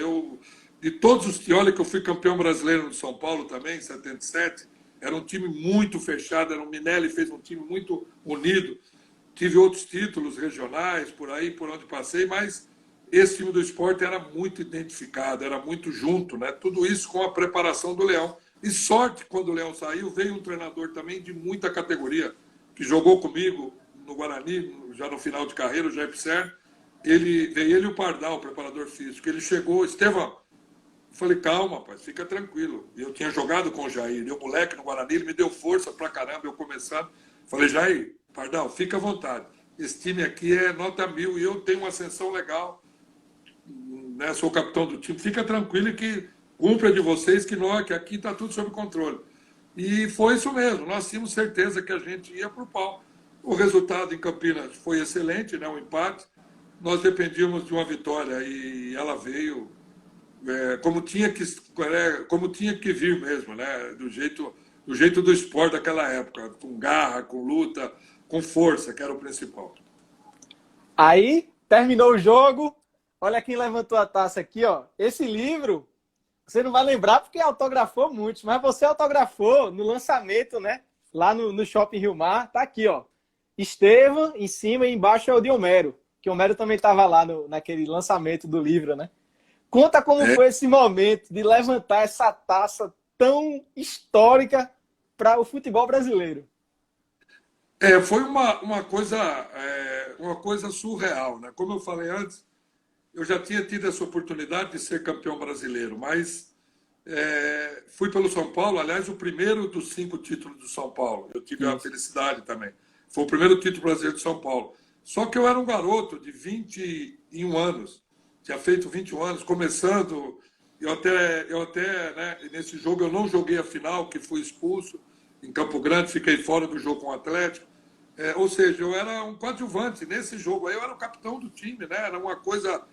De todos os que, olha que eu fui campeão brasileiro no São Paulo também, em 77, era um time muito fechado, o Minelli fez um time muito unido. Tive outros títulos regionais, por aí, por onde passei, mas esse time do Sport era muito identificado, era muito junto, né? Tudo isso com a preparação do Leão. E sorte, quando o Leão saiu, veio um treinador também de muita categoria, que jogou comigo no Guarani, já no final de carreira, o Jair Pisserni. Veio ele e o Pardal, o preparador físico. Ele chegou, Estevão, eu falei, calma, rapaz, fica tranquilo. Eu tinha jogado com o Jair, eu moleque no Guarani, ele me deu força pra caramba, eu começando. Falei, Jair, Pardal, fica à vontade. Esse time aqui é nota 1000 e eu tenho uma ascensão legal, né? Sou o capitão do time. Fica tranquilo e que cumpra de vocês que aqui está tudo sob controle. E foi isso mesmo, nós tínhamos certeza que a gente ia para o pau. O resultado em Campinas foi excelente, né? Um empate. Nós dependíamos de uma vitória e ela veio como tinha que vir mesmo, né? Do jeito do esporte daquela época, com garra, com luta, com força, que era o principal. Aí, terminou o jogo. Olha quem levantou a taça aqui, ó. Esse livro, você não vai lembrar porque autografou muitos, mas você autografou no lançamento, né? Lá no Shopping Rio Mar. Tá aqui, ó. Estevam, em cima e embaixo é o de Homero, que o Homero também estava lá naquele lançamento do livro, né? Conta como foi esse momento de levantar essa taça tão histórica para o futebol brasileiro. Foi uma coisa surreal, né? Como eu falei antes, eu já tinha tido essa oportunidade de ser campeão brasileiro, mas fui pelo São Paulo, aliás, o primeiro dos 5 títulos do São Paulo. Eu tive a felicidade também. Foi o primeiro título brasileiro de São Paulo. Só que eu era um garoto de 21 anos, tinha feito 21 anos, começando. Eu até né, nesse jogo eu não joguei a final, que fui expulso em Campo Grande, fiquei fora do jogo com o Atlético. Ou seja, eu era um coadjuvante nesse jogo. Aí eu era o capitão do time, né? Era uma coisa.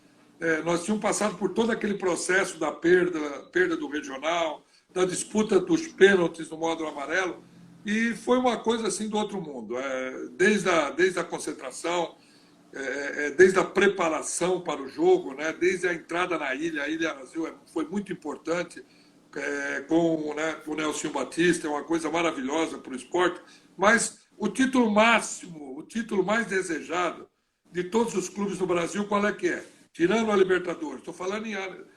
Nós tínhamos passado por todo aquele processo da perda do regional, da disputa dos pênaltis no módulo amarelo. E foi uma coisa assim do outro mundo. Desde a concentração, desde a preparação para o jogo, né? Desde a entrada na ilha. A Ilha Brasil foi muito importante, com o Nelson Batista, é uma coisa maravilhosa para o esporte. Mas o título máximo, o título mais desejado de todos os clubes do Brasil, qual é que é? Tirando a Libertadores, estou falando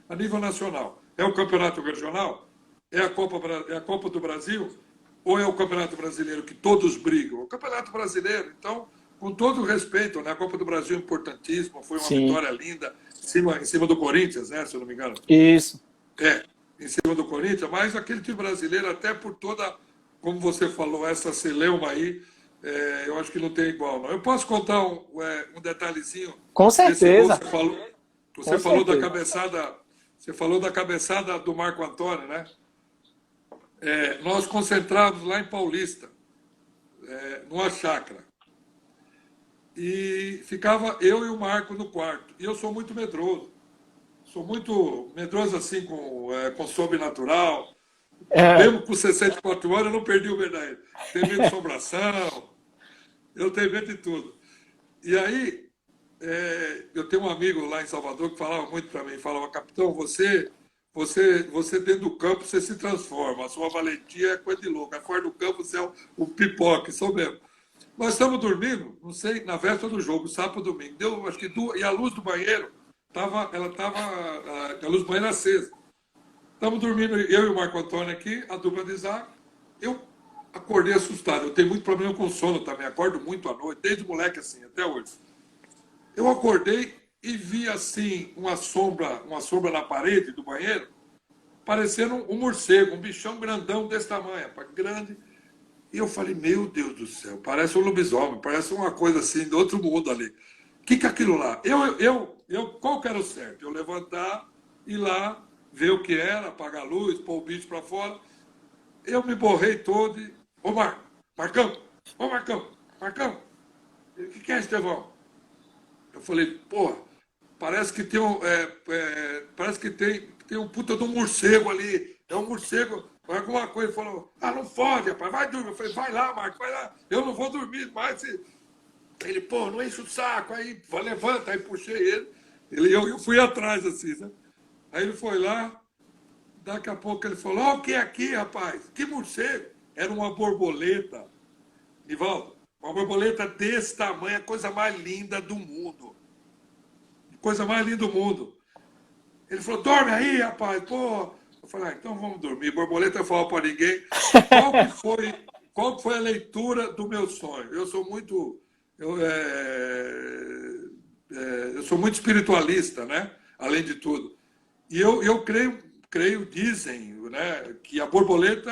a nível nacional. É o Campeonato Regional? É a Copa do Brasil? Ou é o Campeonato Brasileiro, que todos brigam? O Campeonato Brasileiro, então, com todo o respeito, né? A Copa do Brasil é importantíssima, foi uma vitória linda, em cima do Corinthians, né? Se eu não me engano. Isso. Em cima do Corinthians, mas aquele time brasileiro, até por toda, como você falou, essa celeuma aí, eu acho que não tem igual, não. Eu posso contar um detalhezinho? Com certeza. Você falou da cabeçada, você falou da cabeçada do Marco Antônio, né? Nós concentrávamos lá em Paulista, numa chácara. E ficava eu e o Marco no quarto. E eu sou muito medroso. Sou muito medroso assim com sobrenatural. Mesmo com 64 anos, eu não perdi o verdadeiro. Tenho medo de assombração, eu tenho medo de tudo. E aí, eu tenho um amigo lá em Salvador que falava muito para mim, falava, capitão, você dentro do campo, você se transforma, a sua valentia é coisa de louco, fora do campo você é o pipoca, sou mesmo. Nós estamos dormindo, não sei, na véspera do jogo, sábado ou domingo, deu acho que e a luz do banheiro, a luz do banheiro acesa. Estamos dormindo, eu e o Marco Antônio aqui, a dupla de zaga. Eu acordei assustado, eu tenho muito problema com sono também, acordo muito à noite, desde moleque assim, até hoje. Eu acordei e vi assim uma sombra na parede do banheiro, parecendo um morcego, um bichão grandão desse tamanho, grande. E eu falei, meu Deus do céu, parece um lobisomem, parece uma coisa assim do outro mundo ali. O que é aquilo lá? Qual que era o certo? Eu levantar, ir lá, ver o que era, apagar a luz, pôr o bicho para fora. Eu me borrei todo e... Ô Marcão, o que é, Estevão? Eu falei, pô, parece que tem um puta de um morcego ali. É um morcego, alguma coisa. Ele falou, não fode, rapaz, vai dormir. Eu falei, vai lá, Marcos, vai lá. Eu não vou dormir mais. Ele, pô, não enche o saco. Aí, levanta. Aí puxei ele. Eu fui atrás, assim, né? Aí ele foi lá. Daqui a pouco ele falou, o que é aqui, rapaz? Que morcego? Era uma borboleta. Nivaldo, uma borboleta desse tamanho, a coisa mais linda do mundo. Coisa mais linda do mundo. Ele falou, dorme aí, rapaz, pô. Eu falei, então vamos dormir. Borboleta fala para ninguém. Qual que foi a leitura do meu sonho? Eu sou muito... Eu sou muito espiritualista, né? Além de tudo. E eu creio, dizem, né, que a borboleta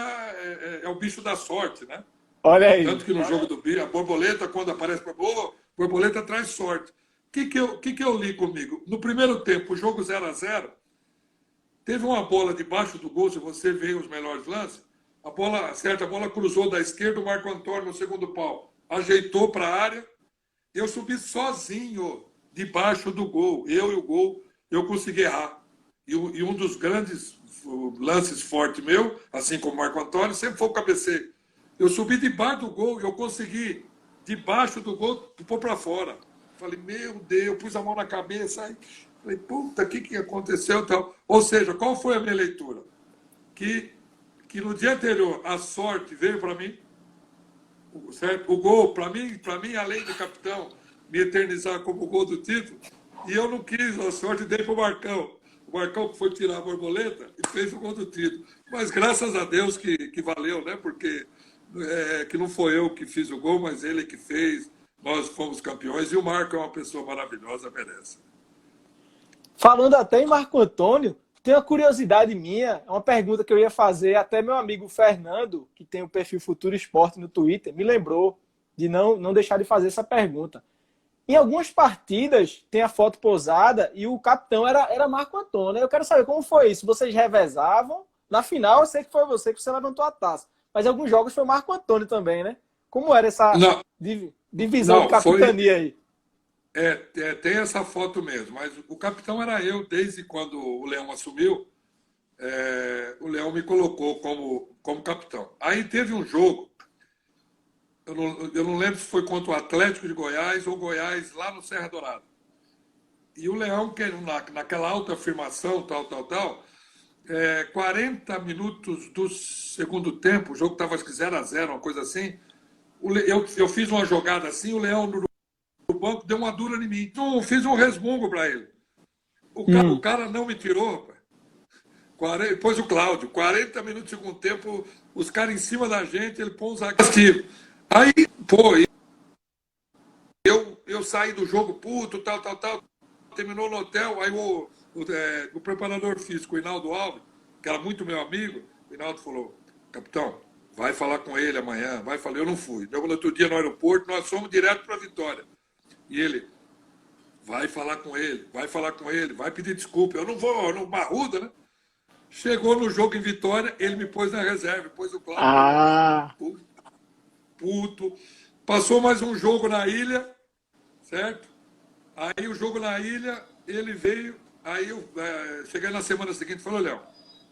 é o bicho da sorte, né? Olha aí. Tanto que no jogo do bicho, a borboleta, quando aparece, borboleta traz sorte. O que eu li comigo? No primeiro tempo, o jogo 0-0, teve uma bola debaixo do gol, se você vê os melhores lances, a bola cruzou da esquerda, o Marco Antônio no segundo pau, ajeitou para a área, eu subi sozinho debaixo do gol, eu e o gol, eu consegui errar. E um dos grandes lances fortes meu, assim como o Marco Antônio, sempre foi o cabeceio. Eu subi debaixo do gol e eu consegui, debaixo do gol, pôr para fora. Falei, meu Deus, eu pus a mão na cabeça, aí falei, puta, o que aconteceu? Tal. Ou seja, qual foi a minha leitura? Que no dia anterior a sorte veio para mim, certo? O gol, para mim, além de capitão, me eternizar como o gol do título, e eu não quis a sorte, dei para o Marcão. O Marcão que foi tirar a borboleta e fez o gol do título. Mas graças a Deus que valeu, né? Porque que não foi eu que fiz o gol, mas ele que fez. Nós fomos campeões e o Marco é uma pessoa maravilhosa, merece. Falando até em Marco Antônio, tem uma curiosidade minha, uma pergunta que eu ia fazer, até meu amigo Fernando, que tem o perfil Futuro Esporte no Twitter, me lembrou de não deixar de fazer essa pergunta. Em algumas partidas tem a foto posada e o capitão era Marco Antônio. Eu quero saber como foi isso. Vocês revezavam? Na final eu sei que foi você que você levantou a taça. Mas em alguns jogos foi Marco Antônio também, né? Como era essa Não, divisão de não, foi. capitania aí? Tem essa foto mesmo, mas o capitão era eu desde quando o Leão assumiu. O Leão me colocou como capitão. Aí teve um jogo, eu não lembro se foi contra o Atlético de Goiás ou Goiás lá no Serra Dourada. E o Leão, que naquela autoafirmação, tal, 40 minutos do segundo tempo, o jogo estava 0-0, uma coisa assim. Eu fiz uma jogada assim, o Leão no banco deu uma dura em mim. Então, fiz um resmungo para ele. O cara não me tirou, rapaz. Depois o Cláudio, 40 minutos do segundo tempo, os caras em cima da gente, ele pôs um castigo. Aí, pô, eu saí do jogo puto, tal. Terminou no hotel, aí o preparador físico, o Hinaldo Alves, que era muito meu amigo, o Hinaldo falou, capitão, vai falar com ele amanhã, vai falar, eu não fui. No outro dia no aeroporto, nós fomos direto para Vitória. E ele, vai falar com ele, vai pedir desculpa. Eu não vou, no Marruda, né? Chegou no jogo em Vitória, ele me pôs na reserva, pôs o Cláudio, puto. Passou mais um jogo na ilha, certo? Aí o jogo na ilha, ele veio, aí eu cheguei na semana seguinte e falei, Léo,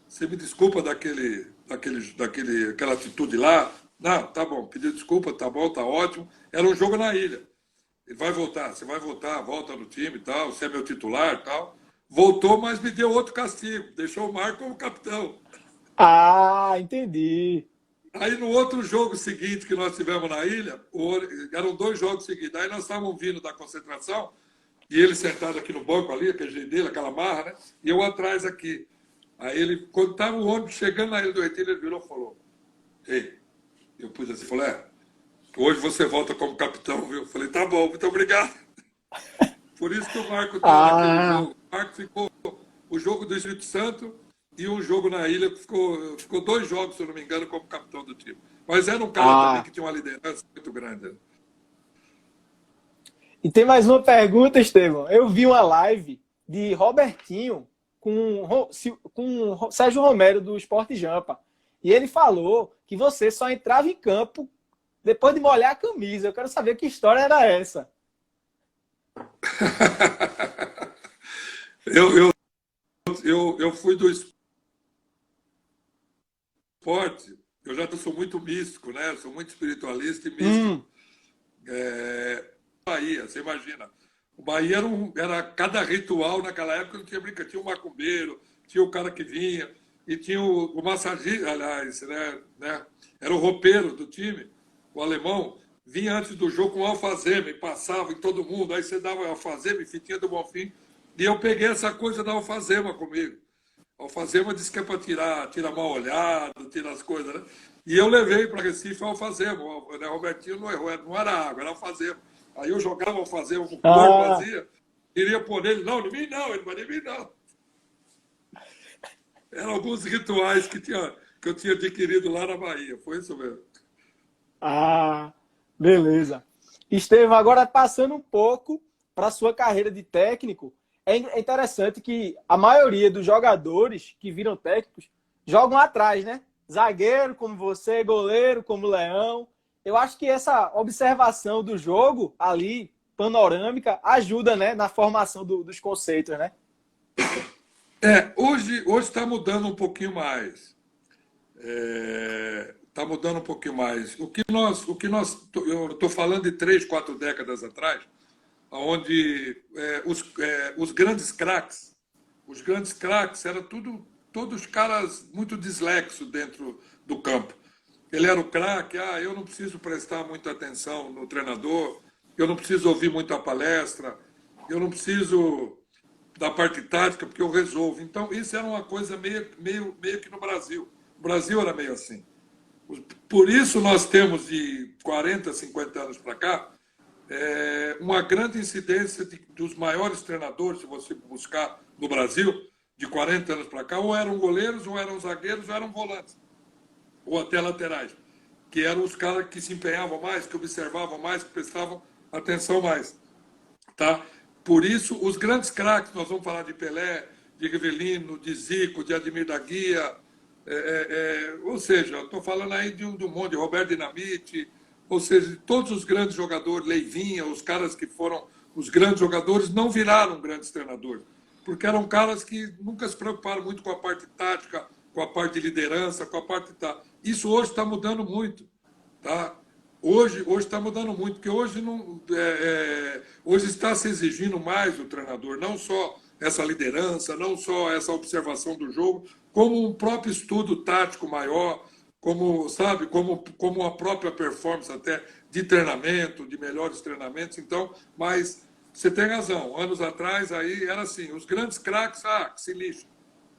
você me desculpa daquela atitude lá? Não, tá bom, pedi desculpa, tá bom, tá ótimo. Era um jogo na ilha. Ele vai voltar, você vai voltar, volta no time e tal, você é meu titular e tal. Voltou, mas me deu outro castigo, deixou o Marco como capitão. Ah, entendi. Aí no outro jogo seguinte que nós tivemos na ilha, eram 2 jogos seguidos, aí nós estávamos vindo da concentração, e ele sentado aqui no banco ali, aquele jeito dele, aquela marra, né? E eu atrás aqui. Aí ele, quando estava o ônibus chegando na Ilha do Retiro, ele virou e falou, ei, eu pus assim, falei, hoje você volta como capitão, viu? Eu falei, tá bom, muito obrigado. Por isso que o Marco estava naquele jogo. O Marco ficou o jogo do Espírito Santo e um jogo na ilha, ficou 2 jogos, se eu não me engano, como capitão do time. Mas era um cara também que tinha uma liderança muito grande. E tem mais uma pergunta, Estevão. Eu vi uma live de Robertinho com Sérgio Romero do Sport Jampa. E ele falou que você só entrava em campo depois de molhar a camisa. Eu quero saber que história era essa. Eu fui do esporte, eu já sou muito místico, né? Sou muito espiritualista e místico. Bahia, você imagina. O Bahia era cada ritual naquela época, não tinha brincadeira. Tinha o macumbeiro, tinha o cara que vinha, e tinha o massagista, aliás, né? Era o roupeiro do time, o alemão, vinha antes do jogo com alfazema e passava em todo mundo, aí você dava alfazema e fitinha do Bonfim, e eu peguei essa coisa da alfazema comigo. A alfazema disse que é para tirar mal olhado, tirar as coisas, né? E eu levei para Recife a alfazema, né? Robertinho não errou, não era água, era alfazema. Aí eu jogava alfazema com o corpo vazia, queria pôr nele, não, em mim não, ele vai em mim não. Eram alguns rituais que eu tinha adquirido lá na Bahia, foi isso mesmo. Ah, beleza. Estevão, agora passando um pouco para a sua carreira de técnico, é interessante que a maioria dos jogadores que viram técnicos jogam atrás, né? Zagueiro como você, goleiro como o Leão. Eu acho que essa observação do jogo ali, panorâmica, ajuda, né, na formação dos conceitos, né? Hoje está mudando um pouquinho mais. Está mudando um pouquinho mais. Eu estou falando de 3, 4 décadas atrás, onde os grandes craques eram todos caras muito dislexos dentro do campo. Ele era o craque, eu não preciso prestar muita atenção no treinador, eu não preciso ouvir muito a palestra, eu não preciso da parte tática, porque eu resolvo. Então, isso era uma coisa meio que no Brasil. O Brasil era meio assim. Por isso nós temos de 40, 50 anos para cá, uma grande incidência dos maiores treinadores, se você buscar no Brasil, de 40 anos para cá, ou eram goleiros, ou eram zagueiros, ou eram volantes, ou até laterais, que eram os caras que se empenhavam mais, que observavam mais, que prestavam atenção mais. Tá? Por isso, os grandes craques, nós vamos falar de Pelé, de Rivelino, de Zico, de Ademir da Guia, ou seja, estou falando aí de um monte, de Roberto Dinamite, ou seja, todos os grandes jogadores, Leivinha, os caras que foram os grandes jogadores, não viraram grandes treinadores, porque eram caras que nunca se preocuparam muito com a parte tática, com a parte de liderança, com a parte... Isso hoje está mudando muito. Tá? Hoje está mudando muito, porque hoje, hoje está se exigindo mais do treinador, não só essa liderança, não só essa observação do jogo, como um próprio estudo tático maior, como, sabe, como a própria performance até de treinamento, de melhores treinamentos. Então, mas você tem razão, anos atrás aí era assim, os grandes craques, que se lixam,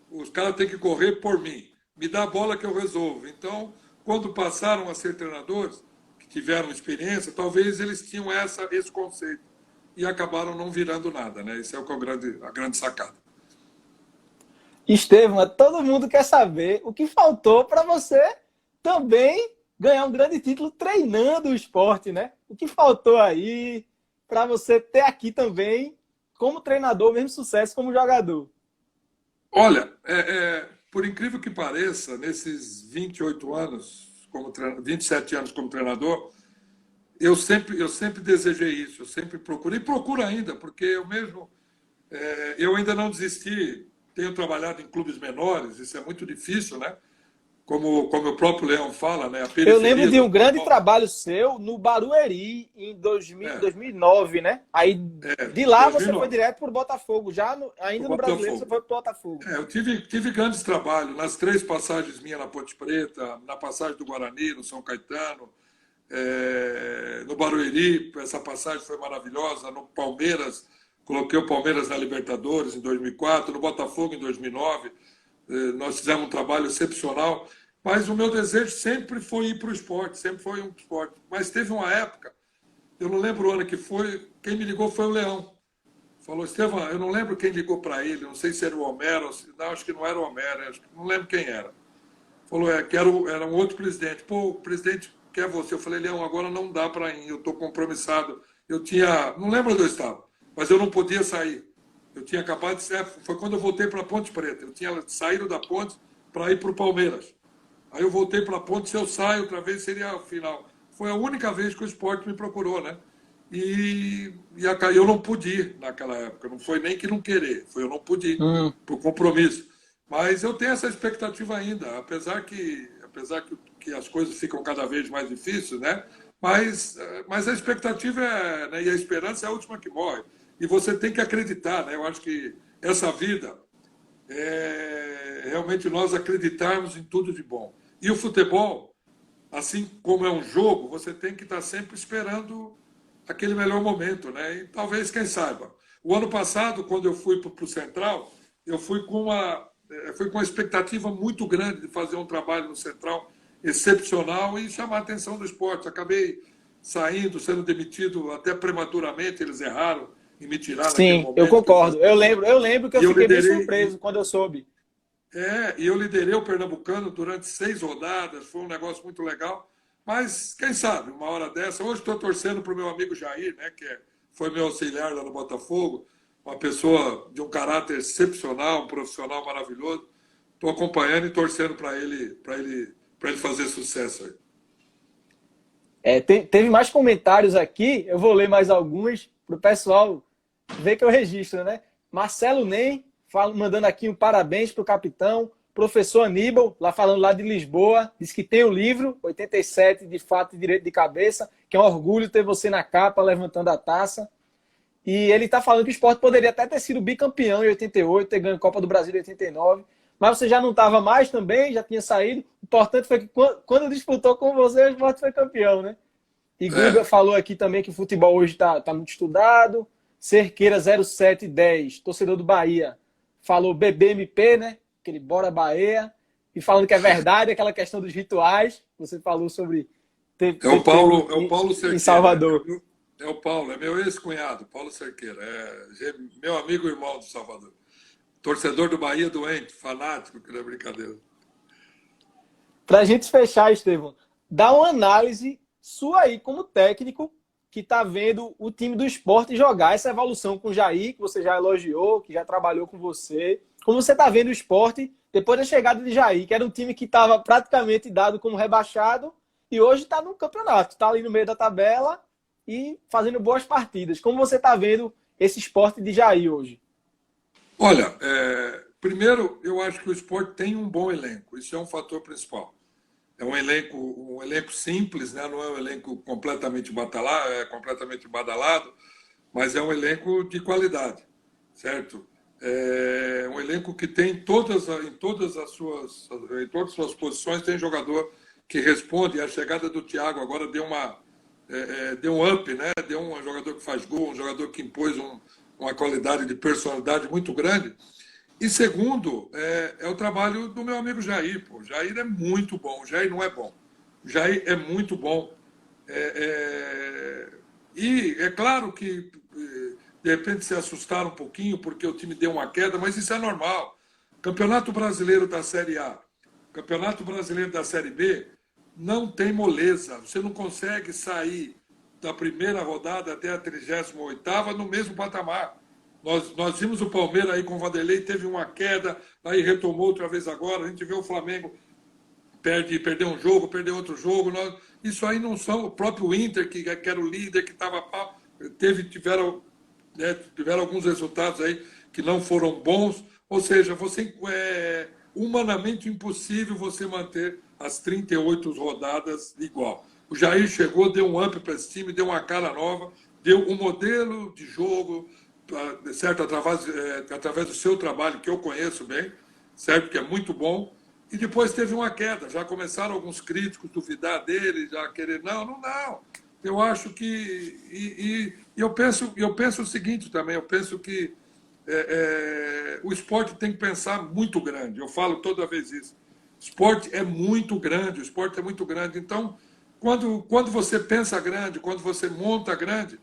os caras têm que correr por mim, me dá a bola que eu resolvo. Então, quando passaram a ser treinadores, que tiveram experiência, talvez eles tinham esse conceito e acabaram não virando nada, né? Esse é a grande sacada. Estevão, todo mundo quer saber o que faltou para você também ganhar um grande título treinando o esporte, né? O que faltou aí para você ter aqui também, como treinador, o mesmo sucesso como jogador? Olha, por incrível que pareça, nesses 28 anos, 27 anos como treinador, eu sempre desejei isso, eu sempre procurei, e procuro ainda, porque eu ainda não desisti, tenho trabalhado em clubes menores, isso é muito difícil, né? Como o próprio Leão fala, né? Eu lembro de um grande trabalho seu no Barueri em 2009, né? Aí de lá 2009. Você foi direto para o Botafogo, ainda no Brasileiro você foi para o Botafogo. Eu tive grandes trabalhos nas 3 passagens minhas na Ponte Preta, na passagem do Guarani, no São Caetano, no Barueri, essa passagem foi maravilhosa, no Palmeiras, coloquei o Palmeiras na Libertadores em 2004, no Botafogo em 2009, nós fizemos um trabalho excepcional, mas o meu desejo sempre foi ir para o esporte, sempre foi um esporte. Mas teve uma época, eu não lembro o ano que foi, quem me ligou foi o Leão. Falou, Estevão, eu não lembro quem ligou para ele, não sei se era o Homero, não, acho que não era o Homero, não lembro quem era. Falou, que era um outro presidente. Pô, o presidente quer você. Eu falei, Leão, agora não dá para ir, eu estou compromissado. Não lembro onde eu estava, mas eu não podia sair. Eu tinha acabado de sair, foi quando eu voltei para a Ponte Preta. Eu tinha saído da Ponte para ir para o Palmeiras. Aí eu voltei para a Ponte, se eu saio outra vez seria a final. Foi a única vez que o esporte me procurou, né? E eu não pude ir naquela época. Não foi nem que não querer, foi eu não pude ir por compromisso. Mas eu tenho essa expectativa ainda, apesar que as coisas ficam cada vez mais difíceis, né? Mas a expectativa né? E a esperança é a última que morre. E você tem que acreditar, né? Eu acho que essa vida realmente nós acreditarmos em tudo de bom. E o futebol, assim como é um jogo, você tem que estar sempre esperando aquele melhor momento, né? E talvez, quem saiba. O ano passado, quando eu fui para o Central, eu fui com uma expectativa muito grande de fazer um trabalho no Central excepcional e chamar a atenção do esporte. Acabei sendo demitido até prematuramente, eles erraram em me tirar naquele momento. Sim, eu concordo. Eu lembro que eu fiquei bem surpreso quando eu soube. E eu liderei o Pernambucano durante 6 rodadas, foi um negócio muito legal. Mas, quem sabe, uma hora dessa... Hoje estou torcendo para o meu amigo Jair, né, que foi meu auxiliar lá no Botafogo, uma pessoa de um caráter excepcional, um profissional maravilhoso. Estou acompanhando e torcendo para ele fazer sucesso aí. Teve mais comentários aqui, eu vou ler mais alguns para o pessoal ver que eu registro, né? Marcelo Nem mandando aqui um parabéns para o capitão. Professor Aníbal, falando lá de Lisboa, diz que tem o livro 87 de Fato e Direito de Cabeça, que é um orgulho ter você na capa levantando a taça. E ele está falando que o esporte poderia até ter sido bicampeão em 88, ter ganho a Copa do Brasil em 89, mas você já não estava mais também, já tinha saído. O importante foi que quando disputou com você, o esporte foi campeão, né? E Guga falou aqui também que o futebol hoje está muito estudado. Cerqueira 0710, torcedor do Bahia, falou BBMP, né? Aquele Bora Bahia. E falando que é verdade aquela questão dos rituais. Você falou sobre... É o Paulo Cerqueira. Em Salvador. É o Paulo, é meu ex-cunhado, Paulo Cerqueira. É meu amigo e irmão do Salvador. Torcedor do Bahia doente, fanático, que não é brincadeira. Para a gente fechar, Estevão, dá uma análise sua aí como técnico que está vendo o time do Sport jogar essa evolução com o Jair, que você já elogiou, que já trabalhou com você. Como você está vendo o Sport depois da chegada de Jair, que era um time que estava praticamente dado como rebaixado e hoje está no campeonato, está ali no meio da tabela e fazendo boas partidas. Como você está vendo esse Sport de Jair hoje? Olha, primeiro, eu acho que o Sport tem um bom elenco. Isso é um fator principal. É um elenco simples, né? Não é um elenco completamente completamente badalado, mas é um elenco de qualidade, certo? É um elenco que tem em todas as suas posições tem jogador que responde. E a chegada do Thiago agora deu um up, né? Deu um jogador que faz gol, um jogador que impôs uma qualidade de personalidade muito grande. E segundo, é o trabalho do meu amigo Jair. Pô. O Jair é muito bom, o Jair não é bom. O Jair é muito bom. E é claro que, de repente, se assustaram um pouquinho porque o time deu uma queda, mas isso é normal. Campeonato Brasileiro da Série A, Campeonato Brasileiro da Série B, não tem moleza. Você não consegue sair da primeira rodada até a 38ª no mesmo patamar. Nós vimos o Palmeiras aí com o Vanderlei, teve uma queda, aí retomou outra vez agora. A gente vê o Flamengo perder um jogo, perder outro jogo. Isso aí não são. O próprio Inter, que era o líder, que estava. Tiveram alguns resultados aí que não foram bons. Ou seja, é humanamente impossível você manter as 38 rodadas igual. O Jair chegou, deu um up para esse time, deu uma cara nova, deu um modelo de jogo, certo? Através do seu trabalho, que eu conheço bem, certo? Que é muito bom. E depois teve uma queda. Já começaram alguns críticos duvidar dele, já querer. Não. Eu acho que. Eu penso o seguinte também: eu penso que o esporte tem que pensar muito grande. Eu falo toda vez isso. O esporte é muito grande, o esporte é muito grande. Então, quando você pensa grande, quando você monta grande,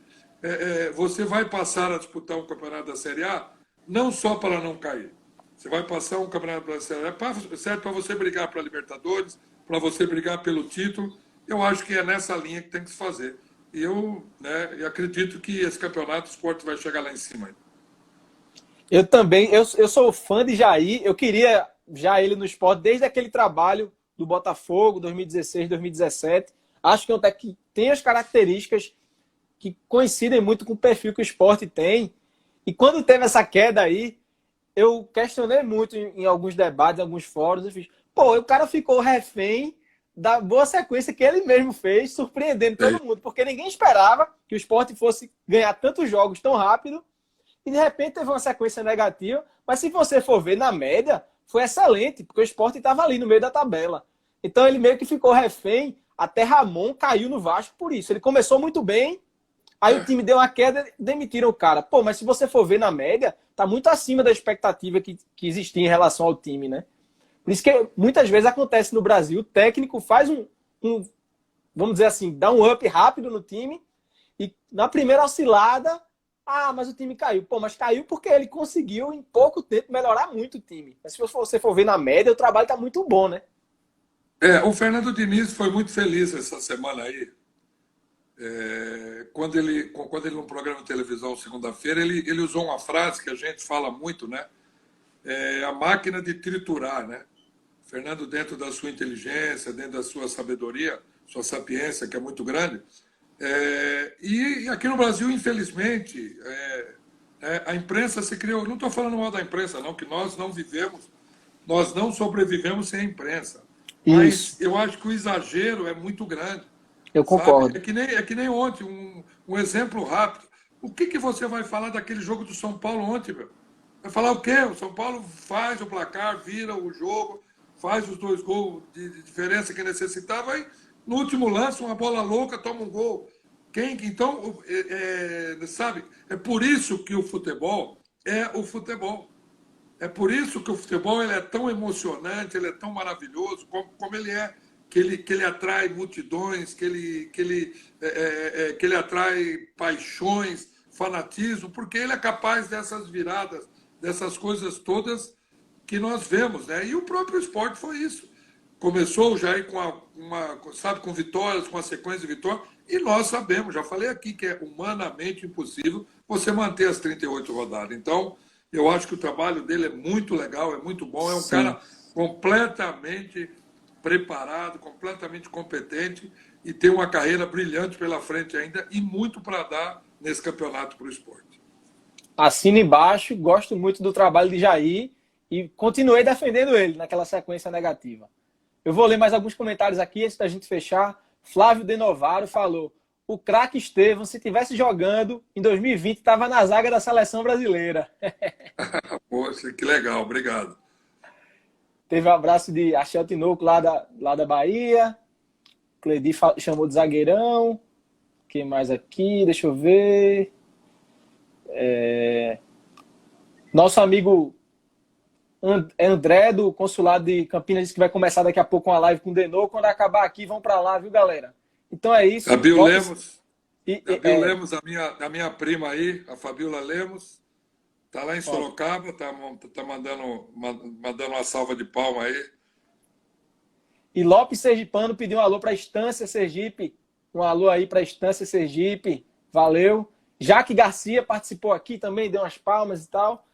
você vai passar a disputar um campeonato da Série A, não só para não cair. Você vai passar um campeonato da Série A, certo, para você brigar para a Libertadores, para você brigar pelo título. Eu acho que é nessa linha que tem que se fazer. E eu acredito que esse campeonato, o esporte vai chegar lá em cima. Eu também, eu sou fã de Jair, eu queria já ele no esporte desde aquele trabalho do Botafogo, 2016, 2017. Acho que é um técnico que tem as características que coincidem muito com o perfil que o esporte tem. E quando teve essa queda aí, eu questionei muito em alguns debates, em alguns fóruns. Eu fiz, o cara ficou refém da boa sequência que ele mesmo fez, surpreendendo todo mundo, porque ninguém esperava que o esporte fosse ganhar tantos jogos tão rápido. E de repente teve uma sequência negativa, mas se você for ver na média, foi excelente, porque o Sport estava ali no meio da tabela. Então ele meio que ficou refém, até Ramon caiu no Vasco por isso. Ele começou muito bem, aí o time deu uma queda e demitiram o cara. Mas se você for ver na média, tá muito acima da expectativa que existia em relação ao time, né? Por isso que muitas vezes acontece no Brasil, o técnico faz vamos dizer assim, dá um up rápido no time, e na primeira oscilada, mas o time caiu. Mas caiu porque ele conseguiu, em pouco tempo, melhorar muito o time. Mas se você for ver na média, o trabalho está muito bom, né? O Fernando Diniz foi muito feliz essa semana aí. Quando ele no programa de televisão, segunda-feira, ele usou uma frase que a gente fala muito, né? A máquina de triturar, né? Fernando, dentro da sua inteligência, dentro da sua sabedoria, sua sapiência, que é muito grande. E aqui no Brasil, infelizmente, a imprensa se criou. Não estou falando mal da imprensa, não, que nós não vivemos, nós não sobrevivemos sem a imprensa. Mas Isso. eu acho que o exagero é muito grande. Eu concordo. É que nem ontem, um exemplo rápido. O que você vai falar daquele jogo do São Paulo ontem, meu? Vai falar o quê? O São Paulo faz o placar, vira o jogo, faz os 2 gols de diferença que necessitava e no último lance, uma bola louca, toma um gol. Então, sabe, é por isso que o futebol é o futebol. É por isso que o futebol ele é tão emocionante, ele é tão maravilhoso como ele é. que ele atrai multidões, que ele atrai paixões, fanatismo, porque ele é capaz dessas viradas, dessas coisas todas que nós vemos, né? E o próprio esporte foi isso. Começou já aí com vitórias, com a sequência de vitórias, e nós sabemos, já falei aqui, que é humanamente impossível você manter as 38 rodadas. Então, eu acho que o trabalho dele é muito legal, é muito bom, é um cara completamente preparado, completamente competente e tem uma carreira brilhante pela frente ainda e muito para dar nesse campeonato para o esporte. Assino embaixo, gosto muito do trabalho de Jair e continuei defendendo ele naquela sequência negativa. Eu vou ler mais alguns comentários aqui antes da gente fechar. Flávio De Novaro falou: o craque Estevão, se tivesse jogando em 2020, estava na zaga da seleção brasileira. Poxa, que legal, obrigado. Teve um abraço de Axel Tinoco lá da Bahia. Cledi chamou de zagueirão. Quem mais aqui? Deixa eu ver. Nosso amigo André, do Consulado de Campinas, disse que vai começar daqui a pouco uma live com o Denô. Quando acabar aqui, vão para lá, viu, galera? Então é isso. Fabio Lemos, Lemos, a minha prima aí, a Fabiola Lemos, está lá em Sorocaba, está mandando uma salva de palma aí. E Lopes Sergipano pediu um alô para a Estância Sergipe. Um alô aí para a Estância Sergipe. Valeu. Jaque Garcia participou aqui também, deu umas palmas e tal.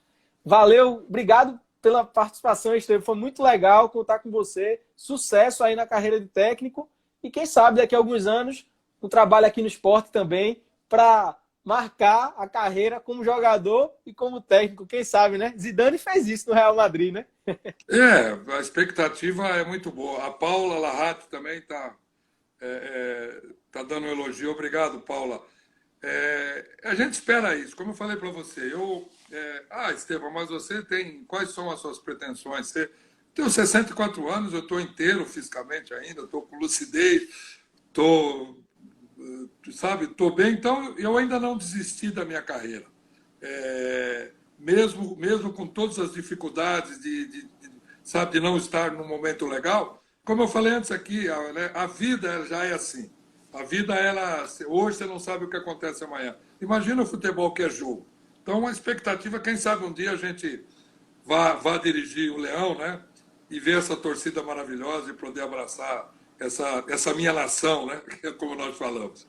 Valeu. Obrigado pela participação, Estevão. Foi muito legal contar com você. Sucesso aí na carreira de técnico. E quem sabe daqui a alguns anos, um trabalho aqui no esporte também para marcar a carreira como jogador e como técnico. Quem sabe, né? Zidane fez isso no Real Madrid, né? A expectativa é muito boa. A Paula Larratti também está dando um elogio. Obrigado, Paula. A gente espera isso. Como eu falei para você, Estevão, mas você tem... Quais são as suas pretensões? Você tem 64 anos, eu estou inteiro fisicamente ainda, estou com lucidez, estou bem. Então, eu ainda não desisti da minha carreira. Mesmo com todas as dificuldades de não estar num momento legal, como eu falei antes aqui, a vida já é assim. A vida, hoje você não sabe o que acontece amanhã. Imagina o futebol que é jogo. Então, a expectativa, quem sabe um dia a gente vá dirigir o Leão, né? E ver essa torcida maravilhosa e poder abraçar essa minha nação, né? Como nós falamos.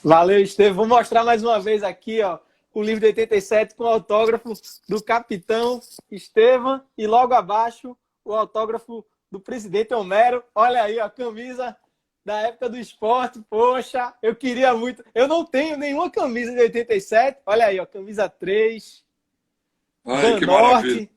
Valeu, Estevão. Vou mostrar mais uma vez aqui, ó, o livro de 87 com o autógrafo do capitão Estevão e logo abaixo o autógrafo do presidente Homero. Olha aí, ó, a camisa da época do esporte. Poxa, eu queria muito. Eu não tenho nenhuma camisa de 87. Olha aí, ó, camisa 3. Ai, que maravilha.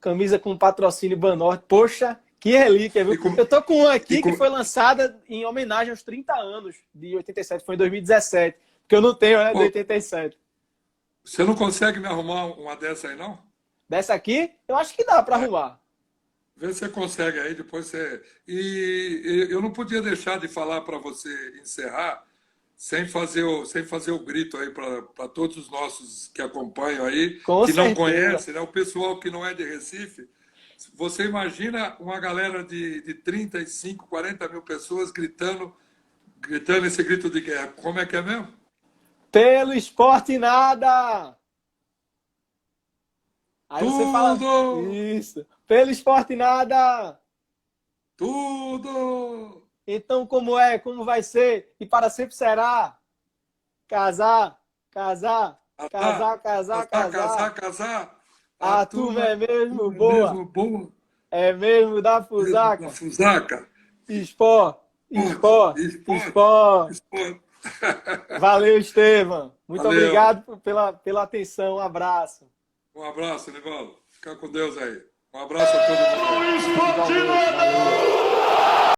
Camisa com patrocínio Banorte. Poxa, que relíquia, viu? Eu tô com uma aqui que foi lançada em homenagem aos 30 anos de 87. Foi em 2017. Porque eu não tenho, né, de 87. Você não consegue me arrumar uma dessa aí, não? Dessa aqui? Eu acho que dá para arrumar. Vê se você consegue aí, depois você... E eu não podia deixar de falar para você encerrar sem fazer o grito aí para todos os nossos que acompanham aí, que não conhecem, né? O pessoal que não é de Recife. Você imagina uma galera de 35, 40 mil pessoas gritando esse grito de guerra. Como é que é mesmo? Pelo esporte nada! Aí tudo! Você fala isso. Pelo esporte nada! Tudo! Então como é? Como vai ser? E para sempre será? Casar, casar, casar, casar, casar. Casar. A turma é mesmo boa. É mesmo da Fusaca. Da Fusaca. Esporte. Valeu, Estevão. Muito obrigado pela atenção. Um abraço. Um abraço, Nivaldo. Fica com Deus aí. Um abraço a todo mundo.